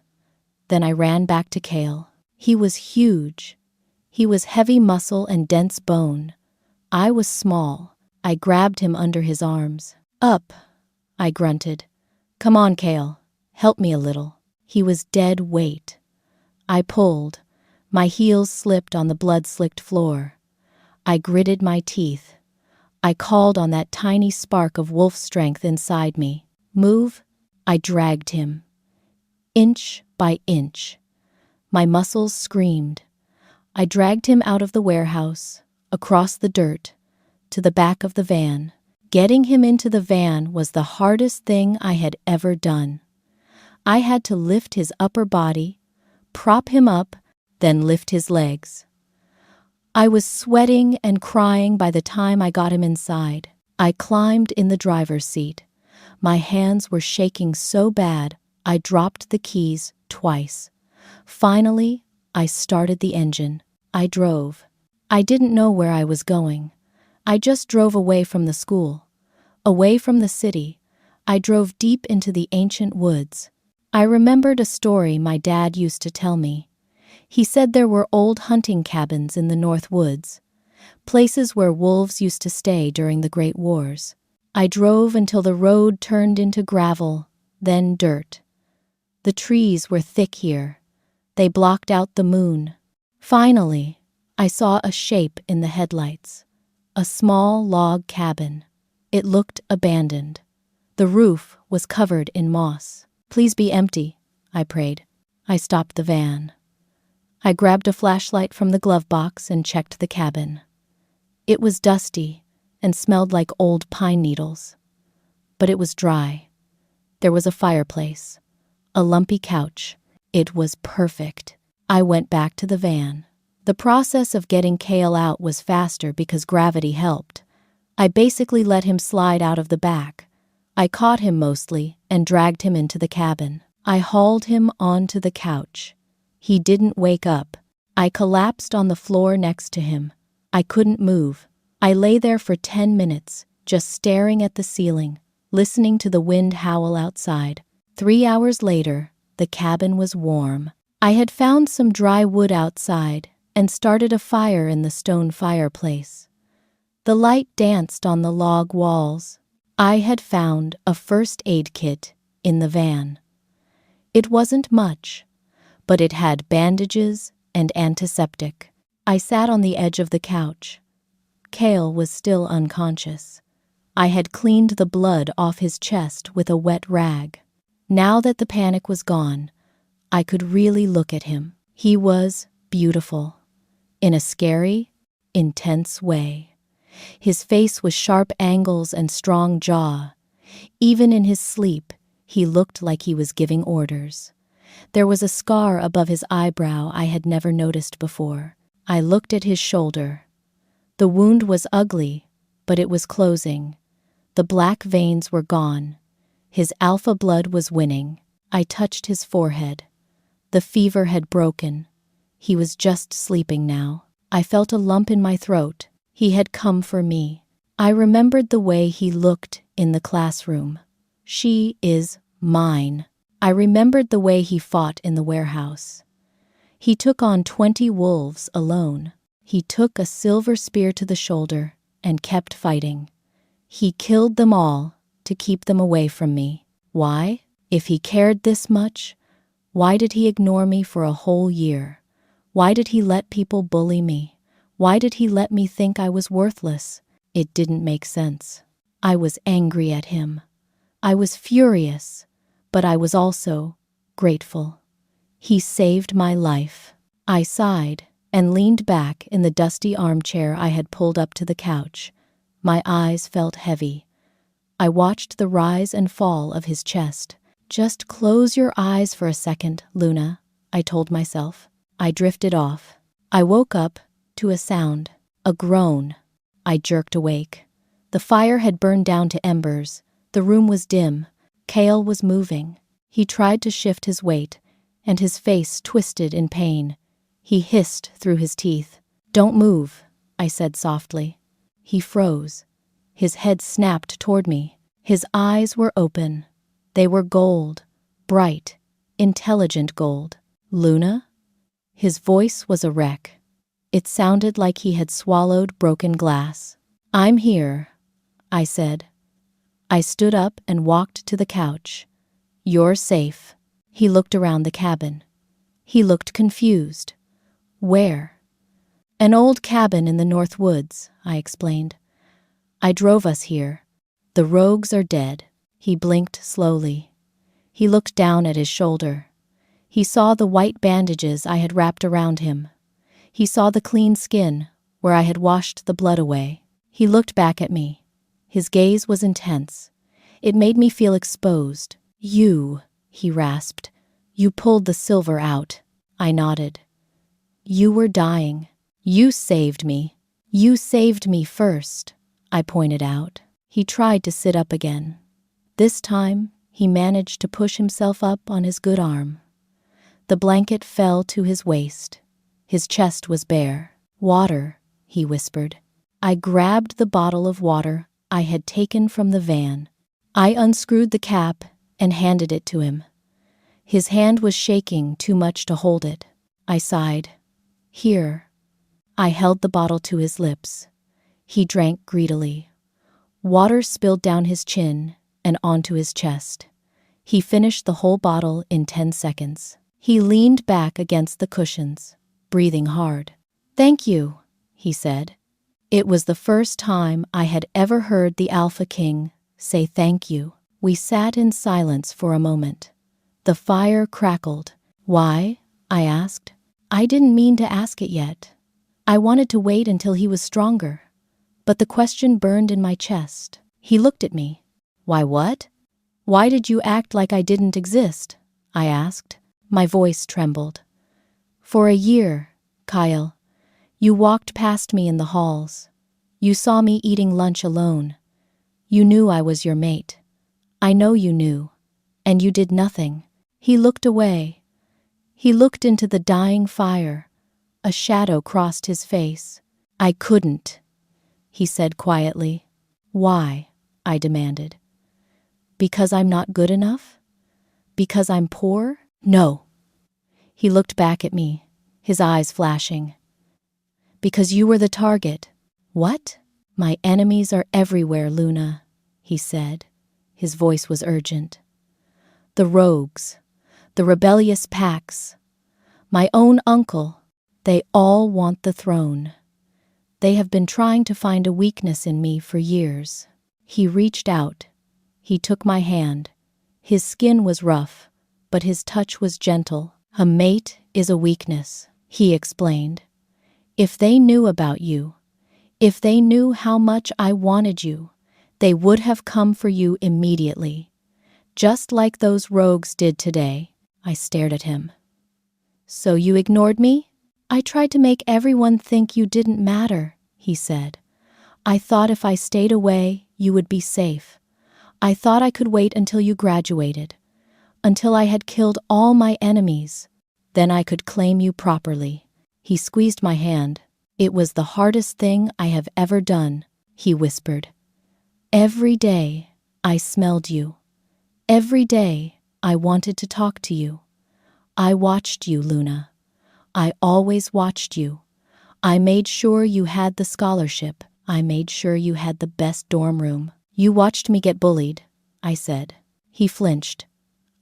Then I ran back to Cale. He was huge. He was heavy muscle and dense bone. I was small. I grabbed him under his arms. Up, I grunted. Come on, Cale. Help me a little. He was dead weight. I pulled. My heels slipped on the blood-slicked floor. I gritted my teeth. I called on that tiny spark of wolf strength inside me. Move. I dragged him. Inch by inch. My muscles screamed. I dragged him out of the warehouse, across the dirt, to the back of the van. Getting him into the van was the hardest thing I had ever done. I had to lift his upper body, prop him up, then lift his legs. I was sweating and crying by the time I got him inside. I climbed in the driver's seat. My hands were shaking so bad, I dropped the keys twice. Finally, I started the engine. I drove. I didn't know where I was going. I just drove away from the school, away from the city. I drove deep into the ancient woods. I remembered a story my dad used to tell me. He said there were old hunting cabins in the North Woods, places where wolves used to stay during the Great Wars. I drove until the road turned into gravel, then dirt. The trees were thick here. They blocked out the moon. Finally, I saw a shape in the headlights. A small log cabin. It looked abandoned. The roof was covered in moss. Please be empty, I prayed. I stopped the van. I grabbed a flashlight from the glove box and checked the cabin. It was dusty and smelled like old pine needles. But it was dry. There was a fireplace, a lumpy couch. It was perfect. I went back to the van. The process of getting Cale out was faster because gravity helped. I basically let him slide out of the back. I caught him mostly and dragged him into the cabin. I hauled him onto the couch. He didn't wake up. I collapsed on the floor next to him. I couldn't move. I lay there for 10 minutes, just staring at the ceiling, listening to the wind howl outside. 3 hours later, the cabin was warm. I had found some dry wood outside and started a fire in the stone fireplace. The light danced on the log walls. I had found a first aid kit in the van. It wasn't much, but it had bandages and antiseptic. I sat on the edge of the couch. Cale was still unconscious. I had cleaned the blood off his chest with a wet rag. Now that the panic was gone, I could really look at him. He was beautiful, in a scary, intense way. His face was sharp angles and strong jaw. Even in his sleep, he looked like he was giving orders. There was a scar above his eyebrow I had never noticed before. I looked at his shoulder. The wound was ugly, but it was closing. The black veins were gone. His alpha blood was winning. I touched his forehead. The fever had broken. He was just sleeping now. I felt a lump in my throat. He had come for me. I remembered the way he looked in the classroom. She is mine. I remembered the way he fought in the warehouse. He took on 20 wolves alone. He took a silver spear to the shoulder and kept fighting. He killed them all to keep them away from me. Why? If he cared this much, why did he ignore me for a whole year? Why did he let people bully me? Why did he let me think I was worthless? It didn't make sense. I was angry at him. I was furious, but I was also grateful. He saved my life. I sighed and leaned back in the dusty armchair I had pulled up to the couch. My eyes felt heavy. I watched the rise and fall of his chest. Just close your eyes for a second, Luna, I told myself. I drifted off. I woke up to a sound, a groan. I jerked awake. The fire had burned down to embers. The room was dim. Kale was moving. He tried to shift his weight, and his face twisted in pain. He hissed through his teeth. "Don't move," I said softly. He froze. His head snapped toward me. His eyes were open. They were gold, bright, intelligent gold. "Luna?" His voice was a wreck. It sounded like he had swallowed broken glass. "I'm here," I said. I stood up and walked to the couch. "You're safe." He looked around the cabin. He looked confused. "Where?" "An old cabin in the North Woods," I explained. "I drove us here. The rogues are dead." He blinked slowly. He looked down at his shoulder. He saw the white bandages I had wrapped around him. He saw the clean skin where I had washed the blood away. He looked back at me. His gaze was intense. It made me feel exposed. "You," he rasped. "You pulled the silver out." I nodded. "You were dying. You saved me. You saved me first," I pointed out. He tried to sit up again. This time, he managed to push himself up on his good arm. The blanket fell to his waist. His chest was bare. "Water," he whispered. I grabbed the bottle of water I had taken from the van. I unscrewed the cap and handed it to him. His hand was shaking too much to hold it. I sighed. "Here." I held the bottle to his lips. He drank greedily. Water spilled down his chin and onto his chest. He finished the whole bottle in 10 seconds. He leaned back against the cushions, breathing hard. "Thank you," he said. It was the first time I had ever heard the Alpha King say thank you. We sat in silence for a moment. The fire crackled. "Why?" I asked. I didn't mean to ask it yet. I wanted to wait until he was stronger. But the question burned in my chest. He looked at me. "Why what?" "Why did you act like I didn't exist?" I asked. My voice trembled. "For a year, Kyle. You walked past me in the halls. You saw me eating lunch alone. You knew I was your mate. I know you knew. And you did nothing." He looked away. He looked into the dying fire. A shadow crossed his face. "I couldn't," he said quietly. "Why?" I demanded. "Because I'm not good enough? Because I'm poor? No." He looked back at me, his eyes flashing. "Because you were the target." "What?" "My enemies are everywhere, Luna," he said. His voice was urgent. "The rogues, the rebellious packs, my own uncle, they all want the throne. They have been trying to find a weakness in me for years." He reached out. He took my hand. His skin was rough, but his touch was gentle. "A mate is a weakness," he explained. "If they knew about you, if they knew how much I wanted you, they would have come for you immediately. Just like those rogues did today." I stared at him. "So you ignored me?" "I tried to make everyone think you didn't matter," he said. "I thought if I stayed away, you would be safe. I thought I could wait until you graduated, until I had killed all my enemies. Then I could claim you properly." He squeezed my hand. "It was the hardest thing I have ever done," he whispered. "Every day I smelled you. Every day I wanted to talk to you. I watched you, Luna. I always watched you. I made sure you had the scholarship. I made sure you had the best dorm room. You watched me get bullied, I said. He flinched.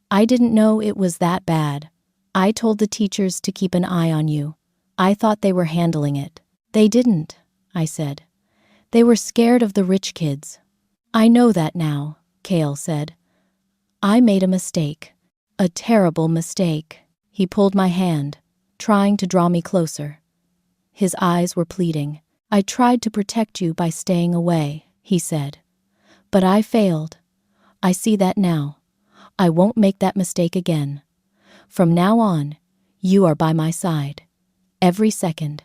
I didn't know it was that bad. I told the teachers to keep an eye on you. I thought they were handling it. They didn't, I said. They were scared of the rich kids. I know that now, Kale said. I made a mistake. A terrible mistake. He pulled my hand, trying to draw me closer. His eyes were pleading. I tried to protect you by staying away, he said. But I failed. I see that now. I won't make that mistake again. From now on, you are by my side. Every second.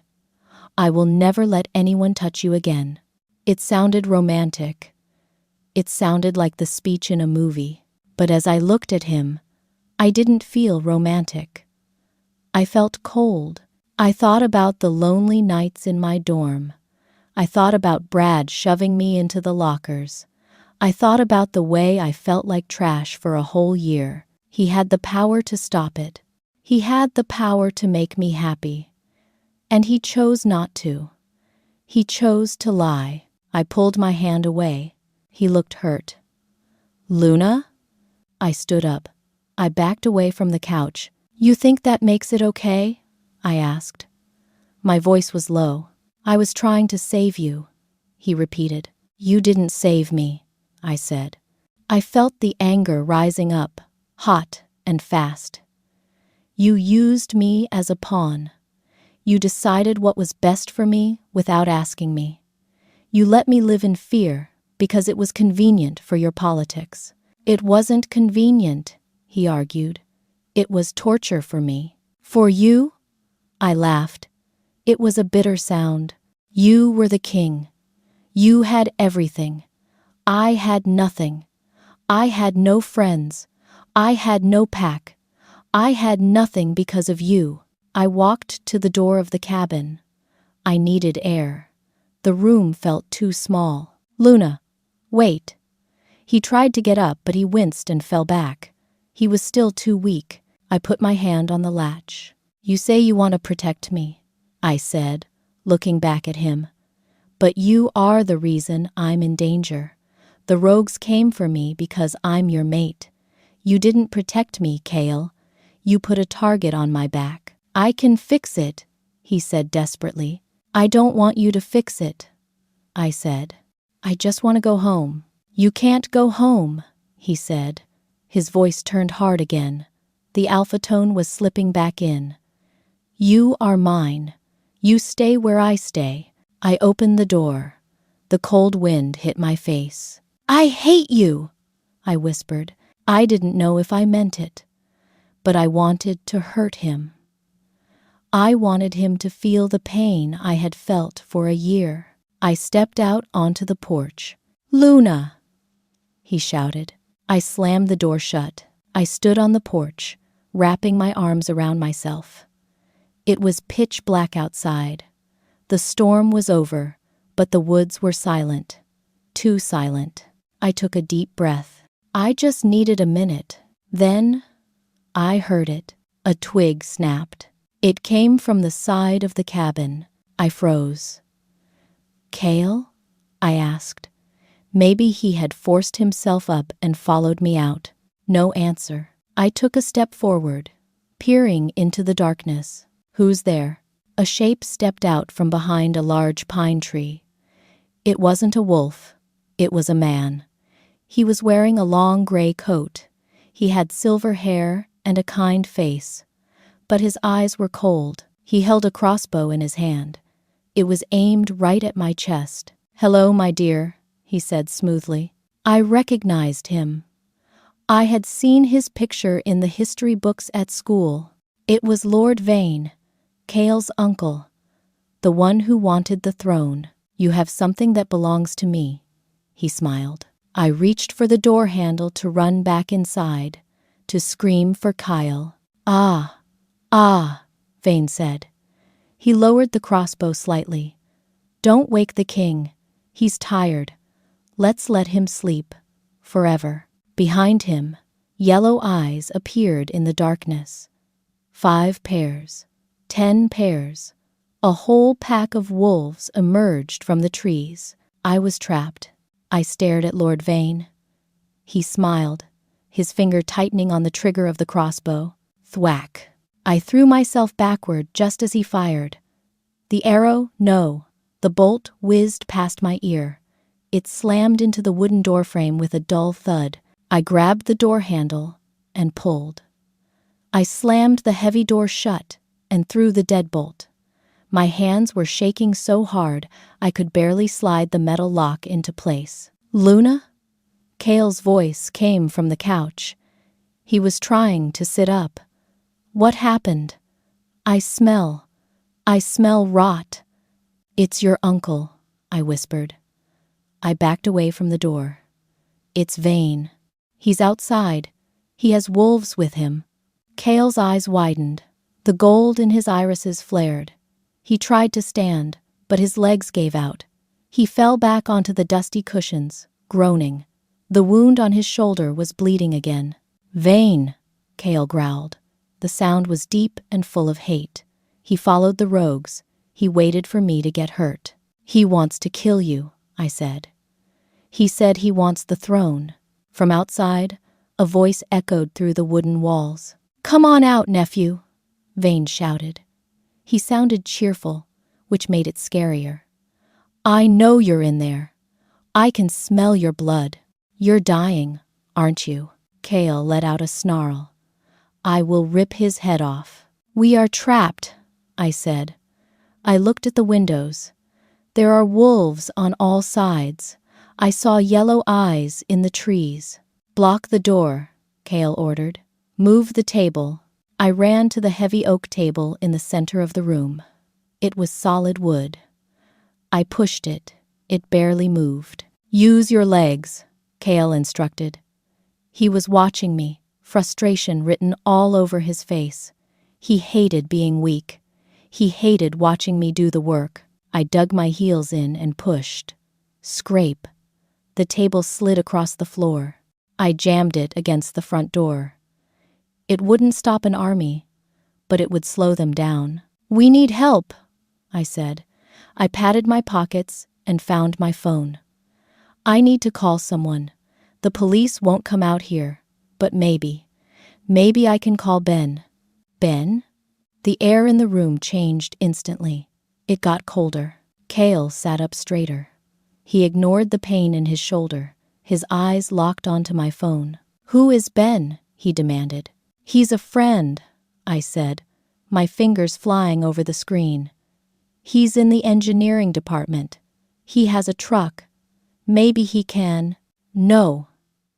I will never let anyone touch you again. It sounded romantic. It sounded like the speech in a movie. But as I looked at him, I didn't feel romantic. I felt cold. I thought about the lonely nights in my dorm. I thought about Brad shoving me into the lockers. I thought about the way I felt like trash for a whole year. He had the power to stop it. He had the power to make me happy. And he chose not to. He chose to lie. I pulled my hand away. He looked hurt. Luna? I stood up. I backed away from the couch. You think that makes it okay? I asked. My voice was low. I was trying to save you, he repeated. You didn't save me, I said. I felt the anger rising up, hot and fast. You used me as a pawn. You decided what was best for me without asking me. You let me live in fear because it was convenient for your politics. It wasn't convenient, he argued. It was torture for me. For you? I laughed. It was a bitter sound. You were the king. You had everything. I had nothing. I had no friends. I had no pack. I had nothing because of you. I walked to the door of the cabin. I needed air. The room felt too small. Luna, wait. He tried to get up, but he winced and fell back. He was still too weak. I put my hand on the latch. You say you want to protect me, I said, looking back at him. But you are the reason I'm in danger. The rogues came for me because I'm your mate. You didn't protect me, Kale. You put a target on my back. I can fix it, he said desperately. I don't want you to fix it, I said. I just want to go home. You can't go home, he said. His voice turned hard again. The alpha tone was slipping back in. You are mine. You stay where I stay. I opened the door. The cold wind hit my face. I hate you, I whispered. I didn't know if I meant it, but I wanted to hurt him. I wanted him to feel the pain I had felt for a year. I stepped out onto the porch. Luna, he shouted. I slammed the door shut. I stood on the porch, wrapping my arms around myself. It was pitch black outside. The storm was over, but the woods were silent. Too silent. I took a deep breath. I just needed a minute. Then, I heard it. A twig snapped. It came from the side of the cabin. I froze. Kale? I asked. Maybe he had forced himself up and followed me out. No answer. I took a step forward, peering into the darkness. Who's there? A shape stepped out from behind a large pine tree. It wasn't a wolf. It was a man. He was wearing a long gray coat. He had silver hair and a kind face, but his eyes were cold. He held a crossbow in his hand. It was aimed right at my chest. Hello, my dear, he said smoothly. I recognized him. I had seen his picture in the history books at school. It was Lord Vane, Kale's uncle, the one who wanted the throne. You have something that belongs to me, he smiled. I reached for the door handle to run back inside, to scream for Kyle. Ah, Vane said. He lowered the crossbow slightly. Don't wake the king. He's tired. Let's let him sleep. Forever. Behind him, yellow eyes appeared in the darkness. 5 pairs. 10 pairs. A whole pack of wolves emerged from the trees. I was trapped. I stared at Lord Vane. He smiled, his finger tightening on the trigger of the crossbow. Thwack. I threw myself backward just as he fired. The arrow, no. The bolt whizzed past my ear. It slammed into the wooden doorframe with a dull thud. I grabbed the door handle and pulled. I slammed the heavy door shut and threw the deadbolt. My hands were shaking so hard I could barely slide the metal lock into place. "Luna?" Cale's voice came from the couch. He was trying to sit up. "What happened?" I smell rot." "It's your uncle," I whispered. I backed away from the door. "It's Vane. He's outside. He has wolves with him." Cale's eyes widened. The gold in his irises flared. He tried to stand, but his legs gave out. He fell back onto the dusty cushions, groaning. The wound on his shoulder was bleeding again. "Vane," Cale growled. The sound was deep and full of hate. He followed the rogues. He waited for me to get hurt. "He wants to kill you," I said. "He said he wants the throne." From outside, a voice echoed through the wooden walls. "Come on out, nephew," Vane shouted. He sounded cheerful, which made it scarier. "I know you're in there. I can smell your blood. You're dying, aren't you?" Cale let out a snarl. "I will rip his head off." "We are trapped," I said. I looked at the windows. There are wolves on all sides. I saw yellow eyes in the trees. "Block the door," Cale ordered. "Move the table." I ran to the heavy oak table in the center of the room. It was solid wood. I pushed it. It barely moved. "Use your legs," Cale instructed. He was watching me, frustration written all over his face. He hated being weak. He hated watching me do the work. I dug my heels in and pushed. Scrape. The table slid across the floor. I jammed it against the front door. It wouldn't stop an army, but it would slow them down. "We need help," I said. I patted my pockets and found my phone. "I need to call someone. The police won't come out here, but maybe I can call Ben." "Ben?" The air in the room changed instantly. It got colder. Cale sat up straighter. He ignored the pain in his shoulder. His eyes locked onto my phone. "Who is Ben?" he demanded. "He's a friend," I said, my fingers flying over the screen. "He's in the engineering department. He has a truck. Maybe he can—" "No,"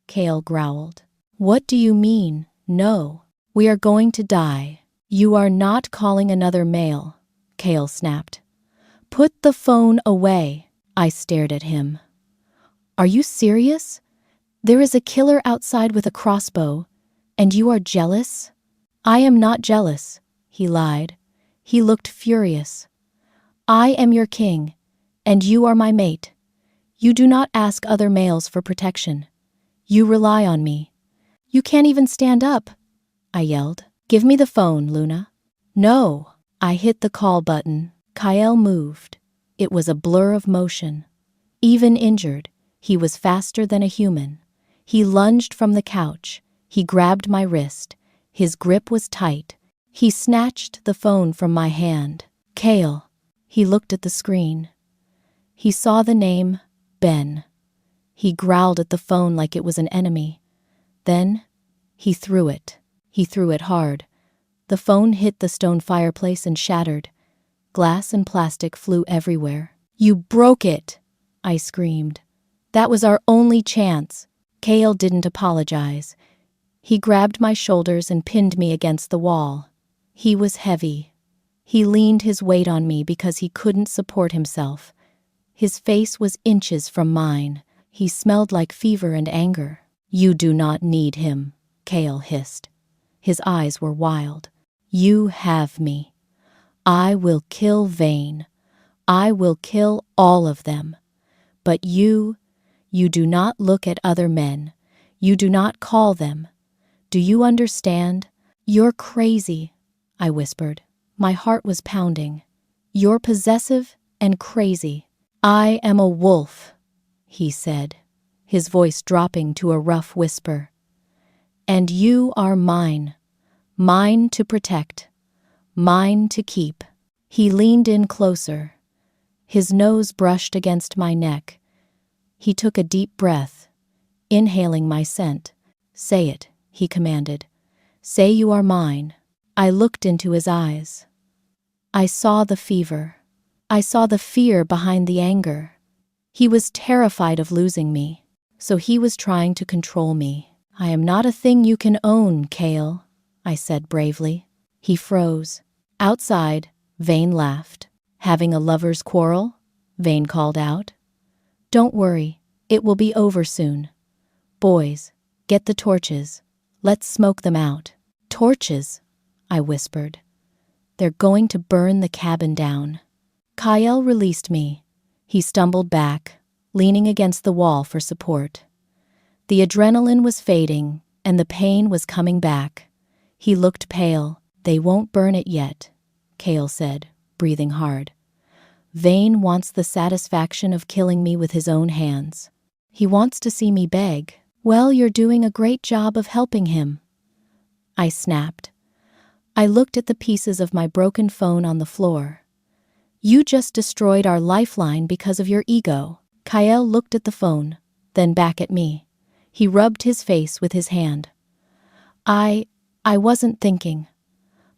Cale growled. "What do you mean, no? We are going to die." "You are not calling another male," Cale snapped. "Put the phone away." I stared at him. "Are you serious? There is a killer outside with a crossbow, and you are jealous?" "I am not jealous," he lied. He looked furious. "I am your king, and you are my mate. You do not ask other males for protection. You rely on me." "You can't even stand up," I yelled. "Give me the phone, Luna." "No." I hit the call button. Kyle moved. It was a blur of motion. Even injured, he was faster than a human. He lunged from the couch. He grabbed my wrist. His grip was tight. He snatched the phone from my hand. "Cale." He looked at the screen. He saw the name, Ben. He growled at the phone like it was an enemy. Then, he threw it. He threw it hard. The phone hit the stone fireplace and shattered. Glass and plastic flew everywhere. "You broke it!" I screamed. "That was our only chance." Cale didn't apologize. He grabbed my shoulders and pinned me against the wall. He was heavy. He leaned his weight on me because he couldn't support himself. His face was inches from mine. He smelled like fever and anger. "You do not need him," Cale hissed. His eyes were wild. "You have me. I will kill Vane. I will kill all of them. But you do not look at other men. You do not call them. Do you understand?" "You're crazy," I whispered. My heart was pounding. "You're possessive and crazy." "I am a wolf," he said. his voice dropping to a rough whisper. "And you are mine. Mine to protect. Mine to keep." He leaned in closer. His nose brushed against my neck. He took a deep breath, inhaling my scent. "Say it," he commanded. "Say you are mine." I looked into his eyes. I saw the fever. I saw the fear behind the anger. He was terrified of losing me, so he was trying to control me. "I am not a thing you can own, Kale," I said bravely. He froze. Outside, Vane laughed. "Having a lover's quarrel?" Vane called out. "Don't worry, it will be over soon. Boys, get the torches. Let's smoke them out." "Torches?" I whispered. "They're going to burn the cabin down." Kyle released me. He stumbled back, leaning against the wall for support. The adrenaline was fading, and the pain was coming back. He looked pale. "They won't burn it yet," Kale said, breathing hard. "Vane wants the satisfaction of killing me with his own hands. He wants to see me beg." "Well, you're doing a great job of helping him," I snapped. I looked at the pieces of my broken phone on the floor. "You just destroyed our lifeline because of your ego." Kyle looked at the phone, then back at me. He rubbed his face with his hand. I wasn't thinking."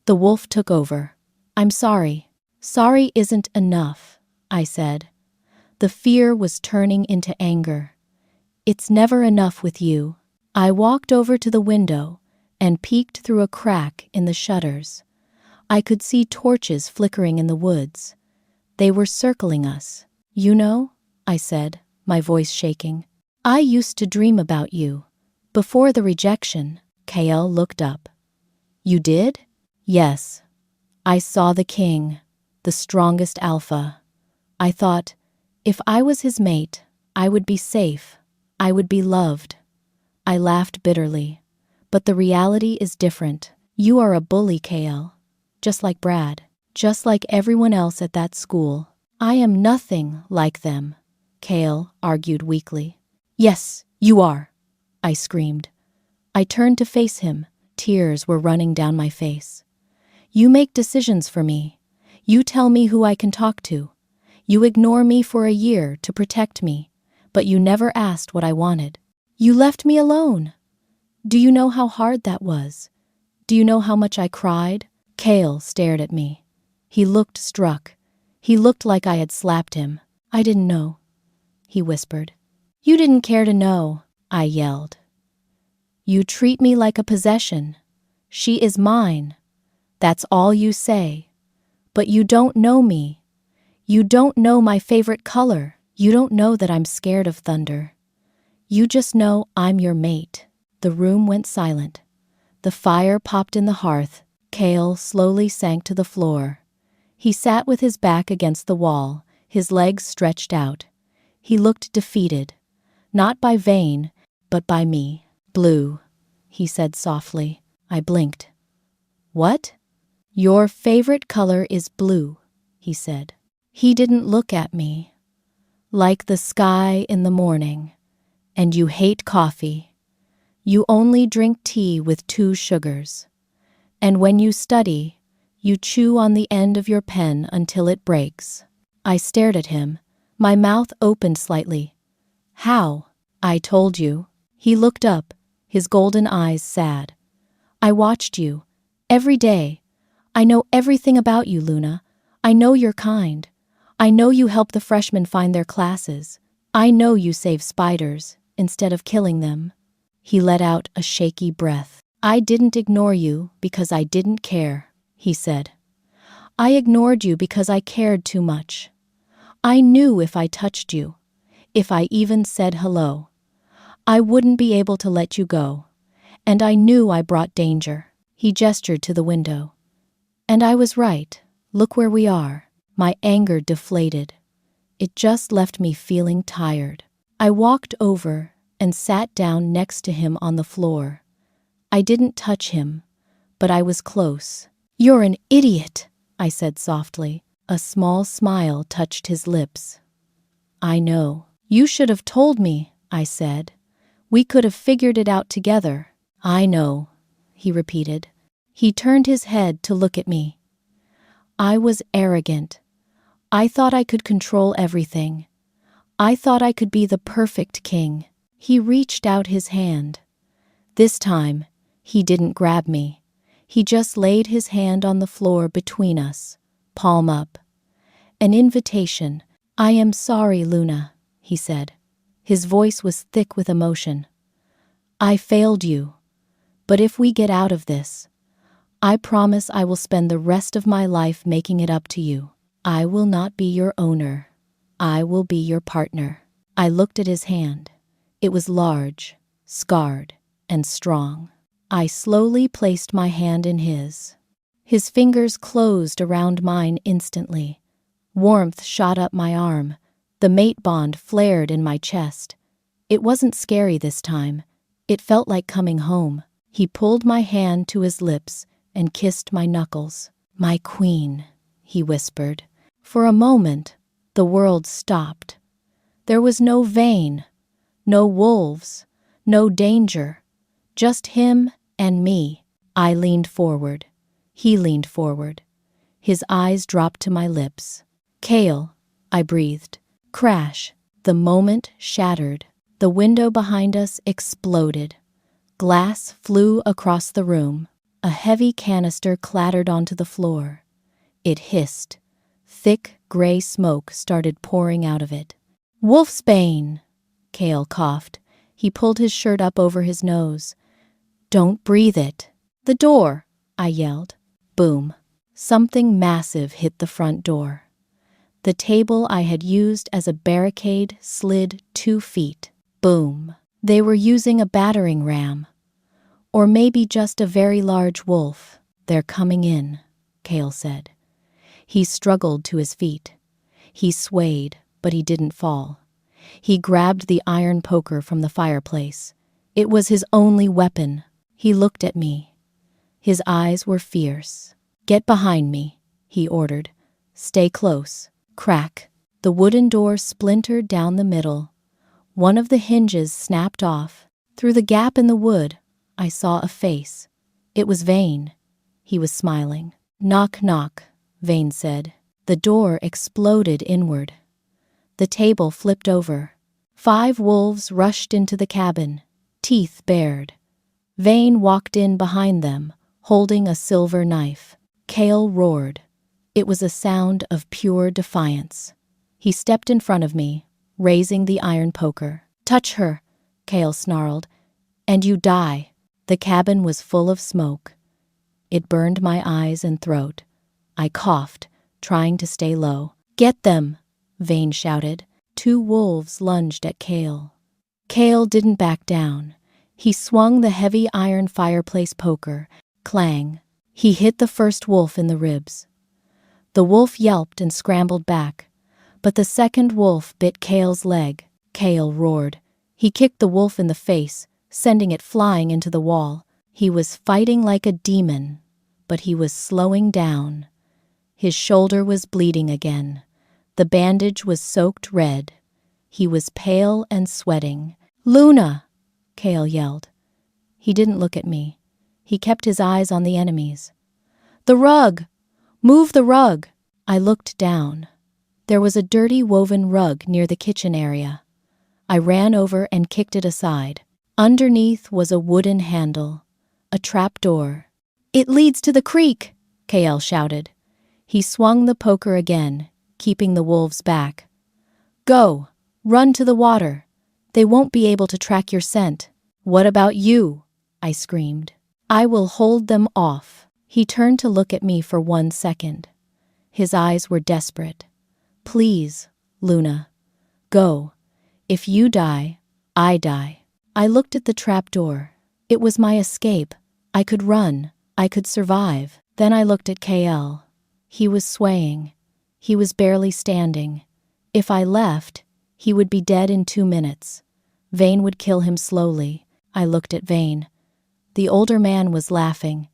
The wolf took over. "I'm sorry." "Sorry isn't enough," I said. The fear was turning into anger. "It's never enough with you." I walked over to the window and peeked through a crack in the shutters. I could see torches flickering in the woods. They were circling us. "You know," I said, my voice shaking, "I used to dream about you. Before the rejection." Kael looked up. "You did?" "Yes. I saw the king, the strongest alpha. I thought, if I was his mate, I would be safe. I would be loved." I laughed bitterly. "But the reality is different. You are a bully, Kael. Just like Brad. Just like everyone else at that school." "I am nothing like them," Kael argued weakly. "Yes, you are," I screamed. I turned to face him. Tears were running down my face. "You make decisions for me. You tell me who I can talk to. You ignore me for a year to protect me, but you never asked what I wanted. You left me alone. Do you know how hard that was? Do you know how much I cried?" Kael stared at me. He looked struck. He looked like I had slapped him. "I didn't know," he whispered. "You didn't care to know," I yelled. "You treat me like a possession. She is mine. That's all you say. But you don't know me. You don't know my favorite color. You don't know that I'm scared of thunder. You just know I'm your mate." The room went silent. The fire popped in the hearth. Kael slowly sank to the floor. He sat with his back against the wall, his legs stretched out. He looked defeated, not by Vane, but by me. "Blue," he said softly. I blinked. "What?" "Your favorite color is blue," he said. He didn't look at me. "Like the sky in the morning. And you hate coffee. You only drink tea with 2 sugars. And when you study, you chew on the end of your pen until it breaks." I stared at him. My mouth opened slightly. "How?" "I told you." He looked up, his golden eyes sad. "I watched you. Every day. I know everything about you, Luna. I know you're kind. I know you help the freshmen find their classes. I know you save spiders instead of killing them." He let out a shaky breath. "I didn't ignore you because I didn't care," he said. "I ignored you because I cared too much. I knew if I touched you, if I even said hello, I wouldn't be able to let you go. And I knew I brought danger." He gestured to the window. "And I was right. Look where we are." My anger deflated. It just left me feeling tired. I walked over and sat down next to him on the floor. I didn't touch him, but I was close. "You're an idiot," I said softly. A small smile touched his lips. "I know. You should have told me," I said. "We could have figured it out together." "I know," he repeated. He turned his head to look at me. I was arrogant. I thought I could control everything. I thought I could be the perfect king. He reached out his hand. This time, he didn't grab me. He just laid his hand on the floor between us, palm up. An invitation. "I am sorry, Luna," he said. His voice was thick with emotion. "I failed you. But if we get out of this, I promise I will spend the rest of my life making it up to you. I will not be your owner. I will be your partner." I looked at his hand. It was large, scarred, and strong. I slowly placed my hand in his. His fingers closed around mine instantly. Warmth shot up my arm. The mate bond flared in my chest. It wasn't scary this time. It felt like coming home. He pulled my hand to his lips and kissed my knuckles. "My queen," he whispered. For a moment, the world stopped. There was no Vane, no wolves, no danger, just him and me. I leaned forward. He leaned forward. His eyes dropped to my lips. "Kale," I breathed. Crash. The moment shattered. The window behind us exploded. Glass flew across the room. A heavy canister clattered onto the floor. It hissed. Thick, gray smoke started pouring out of it. "Wolfsbane!" Kale coughed. He pulled his shirt up over his nose. "Don't breathe it." "The door!" I yelled. Boom. Something massive hit the front door. The table I had used as a barricade slid 2 feet. Boom. They were using a battering ram. Or maybe just a very large wolf. "They're coming in," Kale said. He struggled to his feet. He swayed, but he didn't fall. He grabbed the iron poker from the fireplace. It was his only weapon. He looked at me. His eyes were fierce. "Get behind me," he ordered. "Stay close." Crack. The wooden door splintered down the middle. One of the hinges snapped off. Through the gap in the wood, I saw a face. It was Vane. He was smiling. "Knock, knock," Vane said. The door exploded inward. The table flipped over. 5 wolves rushed into the cabin, teeth bared. Vane walked in behind them, holding a silver knife. Kale roared. It was a sound of pure defiance. He stepped in front of me, raising the iron poker. "Touch her," Kale snarled, "and you die." The cabin was full of smoke. It burned my eyes and throat. I coughed, trying to stay low. "Get them," Vane shouted. 2 wolves lunged at Kale. Kale didn't back down. He swung the heavy iron fireplace poker. Clang. He hit the first wolf in the ribs. The wolf yelped and scrambled back, but the second wolf bit Kale's leg. Kale roared. He kicked the wolf in the face, sending it flying into the wall. He was fighting like a demon, but he was slowing down. His shoulder was bleeding again. The bandage was soaked red. He was pale and sweating. "Luna!" Kale yelled. He didn't look at me. He kept his eyes on the enemies. "The rug! Move the rug!" I looked down. There was a dirty woven rug near the kitchen area. I ran over and kicked it aside. Underneath was a wooden handle, a trap door. "It leads to the creek!" Kale shouted. He swung the poker again, keeping the wolves back. "Go! Run to the water! They won't be able to track your scent." "What about you?" I screamed. "I will hold them off." He turned to look at me for 1 second. His eyes were desperate. "Please, Luna, go. If you die, I die." I looked at the trap door. It was my escape. I could run. I could survive. Then I looked at KL. He was swaying. He was barely standing. If I left, he would be dead in 2 minutes. Vane would kill him slowly. I looked at Vane. The older man was laughing.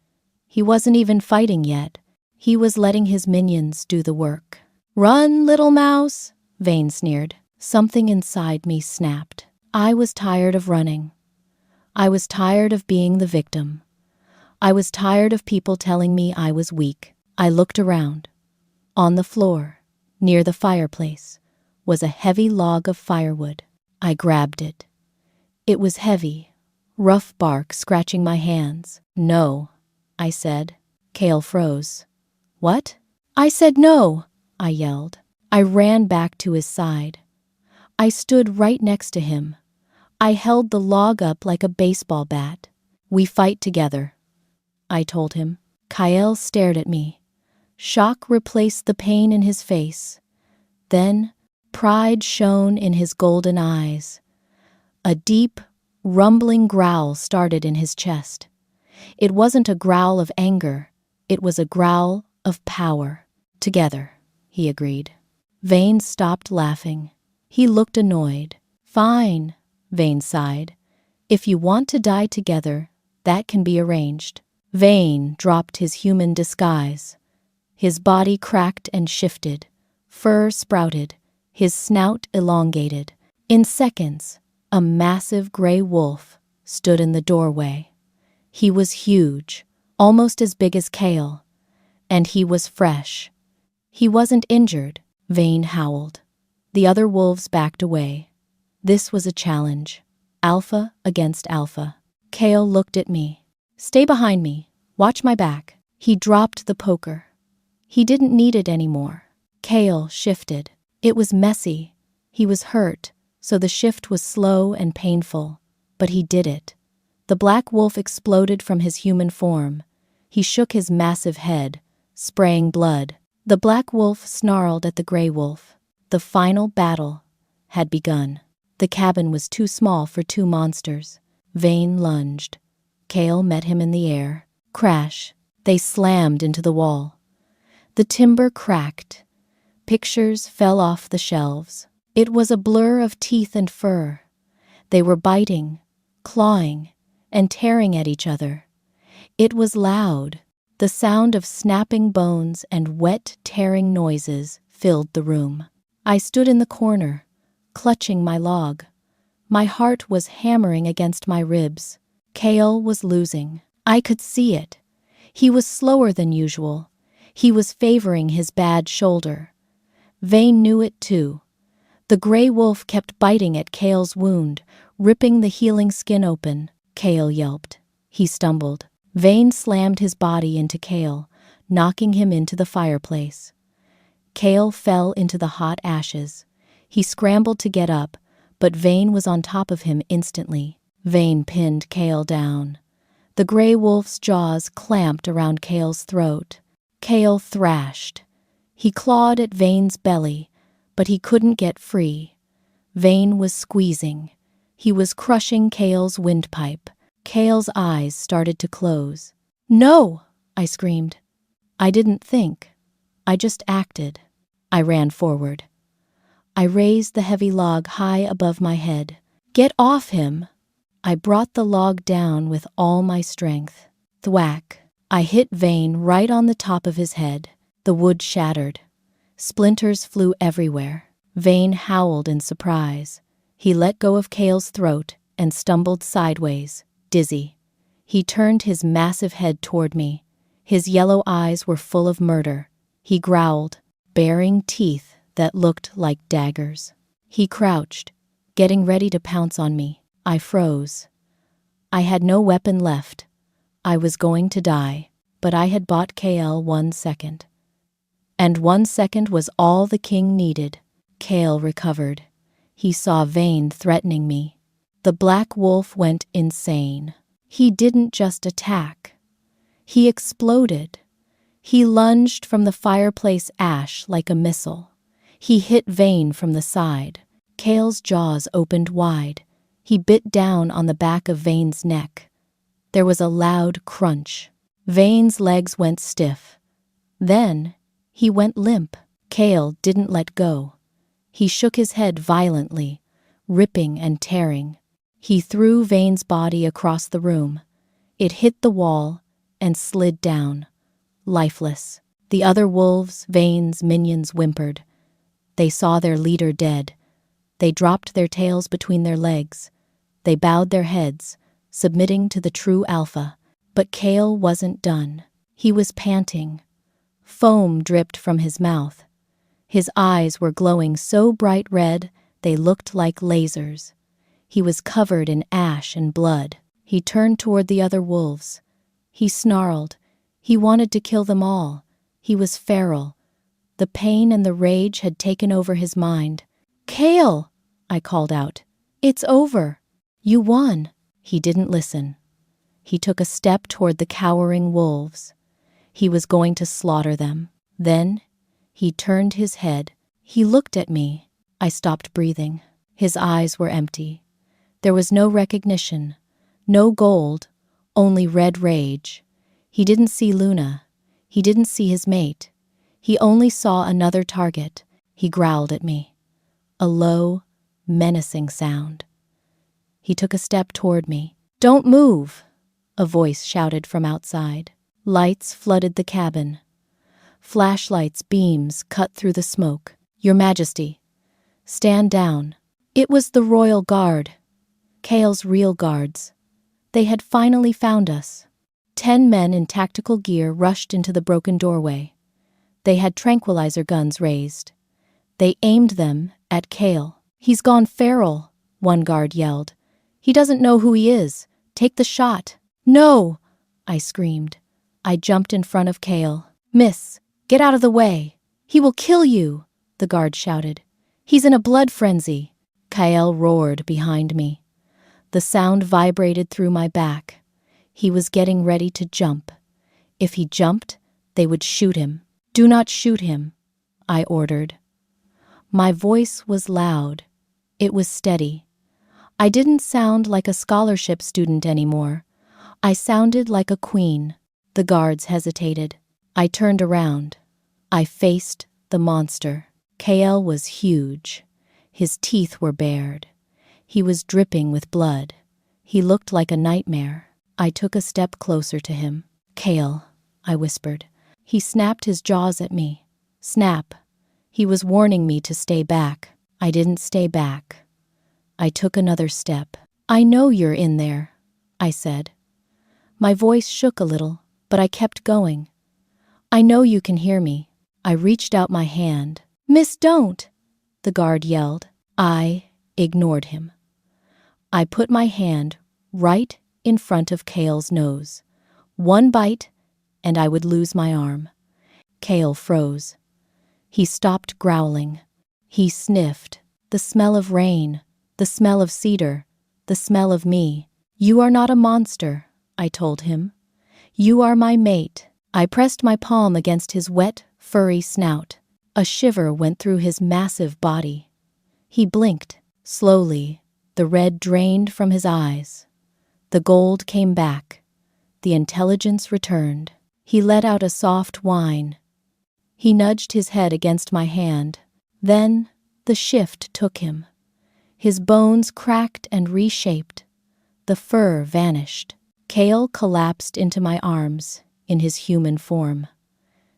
He wasn't even fighting yet. He was letting his minions do the work. "Run, little mouse," Vane sneered. Something inside me snapped. I was tired of running. I was tired of being the victim. I was tired of people telling me I was weak. I looked around. On the floor, near the fireplace, was a heavy log of firewood. I grabbed it. It was heavy, rough bark scratching my hands. "No," I said. Cale froze. "What?" "I said no," I yelled. I ran back to his side. I stood right next to him. I held the log up like a baseball bat. "We fight together," I told him. Kyle stared at me. Shock replaced the pain in his face. Then pride shone in his golden eyes. A deep, rumbling growl started in his chest. It wasn't a growl of anger. It was a growl of power. "Together," he agreed. Vane stopped laughing. He looked annoyed. "Fine," Vane sighed. "If you want to die together, that can be arranged." Vane dropped his human disguise. His body cracked and shifted. Fur sprouted. His snout elongated. In seconds, a massive gray wolf stood in the doorway. He was huge, almost as big as Cale, and he was fresh. "He wasn't injured," Vane howled. The other wolves backed away. This was a challenge. Alpha against alpha. Cale looked at me. "Stay behind me. Watch my back." He dropped the poker. He didn't need it anymore. Cale shifted. It was messy. He was hurt, so the shift was slow and painful. But he did it. The black wolf exploded from his human form. He shook his massive head, spraying blood. The black wolf snarled at the gray wolf. The final battle had begun. The cabin was too small for two monsters. Vane lunged. Cale met him in the air. Crash! They slammed into the wall. The timber cracked. Pictures fell off the shelves. It was a blur of teeth and fur. They were biting, clawing, and tearing at each other. It was loud. The sound of snapping bones and wet, tearing noises filled the room. I stood in the corner, clutching my log. My heart was hammering against my ribs. Cale was losing. I could see it. He was slower than usual. He was favoring his bad shoulder. Vane knew it too. The gray wolf kept biting at Cale's wound, ripping the healing skin open. Cale yelped. He stumbled. Vane slammed his body into Cale, knocking him into the fireplace. Cale fell into the hot ashes. He scrambled to get up, but Vane was on top of him instantly. Vane pinned Cale down. The gray wolf's jaws clamped around Cale's throat. Cale thrashed. He clawed at Vane's belly, but he couldn't get free. Vane was squeezing. He was crushing Cale's windpipe. Cale's eyes started to close. "No!" I screamed. I didn't think. I just acted. I ran forward. I raised the heavy log high above my head. "Get off him!" I brought the log down with all my strength. Thwack! I hit Vane right on the top of his head. The wood shattered. Splinters flew everywhere. Vane howled in surprise. He let go of Cale's throat and stumbled sideways, dizzy. He turned his massive head toward me. His yellow eyes were full of murder. He growled, baring teeth that looked like daggers. He crouched, getting ready to pounce on me. I froze. I had no weapon left. I was going to die, but I had bought Cale 1 second. And 1 second was all the king needed. Cale recovered. He saw Vane threatening me. The black wolf went insane. He didn't just attack. He exploded. He lunged from the fireplace ash like a missile. He hit Vane from the side. Cale's jaws opened wide. He bit down on the back of Vane's neck. There was a loud crunch. Vane's legs went stiff. Then he went limp. Cale didn't let go. He shook his head violently, ripping and tearing. He threw Vane's body across the room. It hit the wall and slid down, lifeless. The other wolves, Vane's minions, whimpered. They saw their leader dead. They dropped their tails between their legs. They bowed their heads, submitting to the true alpha. But Kale wasn't done. He was panting. Foam dripped from his mouth. His eyes were glowing so bright red they looked like lasers. He was covered in ash and blood. He turned toward the other wolves. He snarled. He wanted to kill them all. He was feral. The pain and the rage had taken over his mind. "Kale!" I called out. "It's over. You won." He didn't listen. He took a step toward the cowering wolves. He was going to slaughter them. Then he turned his head. He looked at me. I stopped breathing. His eyes were empty. There was no recognition, no gold, only red rage. He didn't see Luna. He didn't see his mate. He only saw another target. He growled at me. A low, menacing sound. He took a step toward me. "Don't move!" A voice shouted from outside. Lights flooded the cabin. Flashlights' beams cut through the smoke. "Your Majesty, stand down." It was the Royal Guard. Kale's real guards. They had finally found us. 10 men in tactical gear rushed into the broken doorway. They had tranquilizer guns raised. They aimed them at Kale. "He's gone feral," one guard yelled. "He doesn't know who he is. Take the shot." "No!" I screamed. I jumped in front of Kale. "Miss, get out of the way. He will kill you," the guard shouted. "He's in a blood frenzy." Kale roared behind me. The sound vibrated through my back. He was getting ready to jump. If he jumped, they would shoot him. "Do not shoot him," I ordered. My voice was loud. It was steady. I didn't sound like a scholarship student anymore. I sounded like a queen. The guards hesitated. I turned around. I faced the monster. Kale was huge. His teeth were bared. He was dripping with blood. He looked like a nightmare. I took a step closer to him. "Kale," I whispered. He snapped his jaws at me. Snap. He was warning me to stay back. I didn't stay back. I took another step. "I know you're in there," I said. My voice shook a little, but I kept going. "I know you can hear me." I reached out my hand. "Miss, don't!" the guard yelled. I ignored him. I put my hand right in front of Kale's nose. One bite, and I would lose my arm. Kale froze. He stopped growling. He sniffed. The smell of rain, the smell of cedar, the smell of me. "You are not a monster," I told him. "You are my mate." I pressed my palm against his wet, furry snout. A shiver went through his massive body. He blinked. Slowly, the red drained from his eyes. The gold came back. The intelligence returned. He let out a soft whine. He nudged his head against my hand. Then the shift took him. His bones cracked and reshaped. The fur vanished. Kale collapsed into my arms in his human form.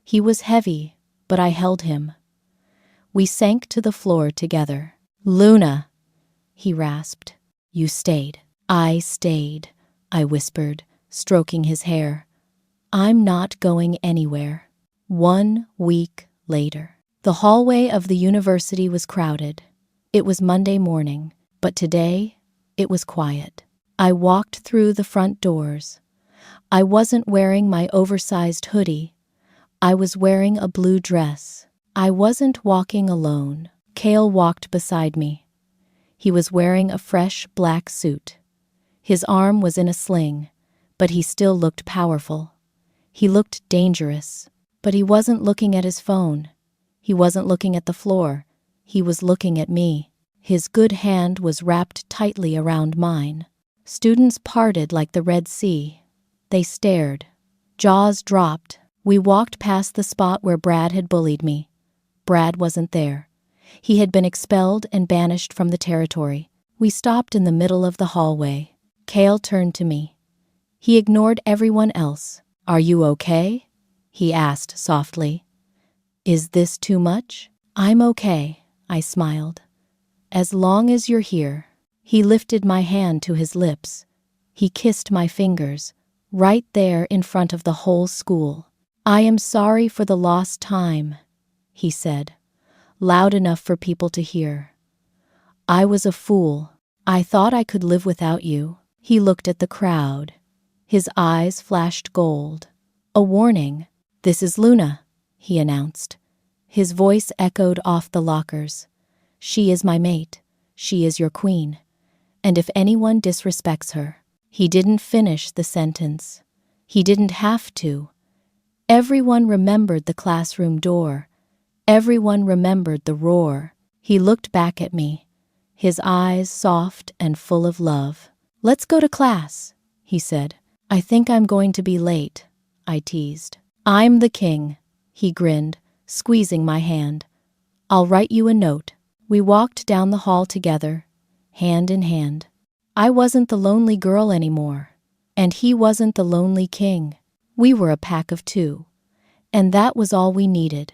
He was heavy, but I held him. We sank to the floor together. "Luna," he rasped. "You stayed." "I stayed," I whispered, stroking his hair. "I'm not going anywhere." 1 week later. The hallway of the university was crowded. It was Monday morning, but today it was quiet. I walked through the front doors. I wasn't wearing my oversized hoodie. I was wearing a blue dress. I wasn't walking alone. Kale walked beside me. He was wearing a fresh black suit. His arm was in a sling, but he still looked powerful. He looked dangerous, but he wasn't looking at his phone. He wasn't looking at the floor. He was looking at me. His good hand was wrapped tightly around mine. Students parted like the Red Sea. They stared. Jaws dropped. We walked past the spot where Brad had bullied me. Brad wasn't there. He had been expelled and banished from the territory. We stopped in the middle of the hallway. Kale turned to me. He ignored everyone else. "Are you okay?" he asked softly. "Is this too much?" "I'm okay," I smiled. As long as you're here. He lifted my hand to his lips. He kissed my fingers, right there in front of the whole school. I am sorry for the lost time, he said, loud enough for people to hear. I was a fool. I thought I could live without you. He looked at the crowd. His eyes flashed gold. A warning. This is Luna, he announced. His voice echoed off the lockers. She is my mate. She is your queen. And if anyone disrespects her. He didn't finish the sentence. He didn't have to. Everyone remembered the classroom door. Everyone remembered the roar. He looked back at me, his eyes soft and full of love. Let's go to class, he said. I think I'm going to be late, I teased. I'm the king, he grinned, squeezing my hand. I'll write you a note. We walked down the hall together, hand in hand. I wasn't the lonely girl anymore, and he wasn't the lonely king. We were a pack of two, and that was all we needed.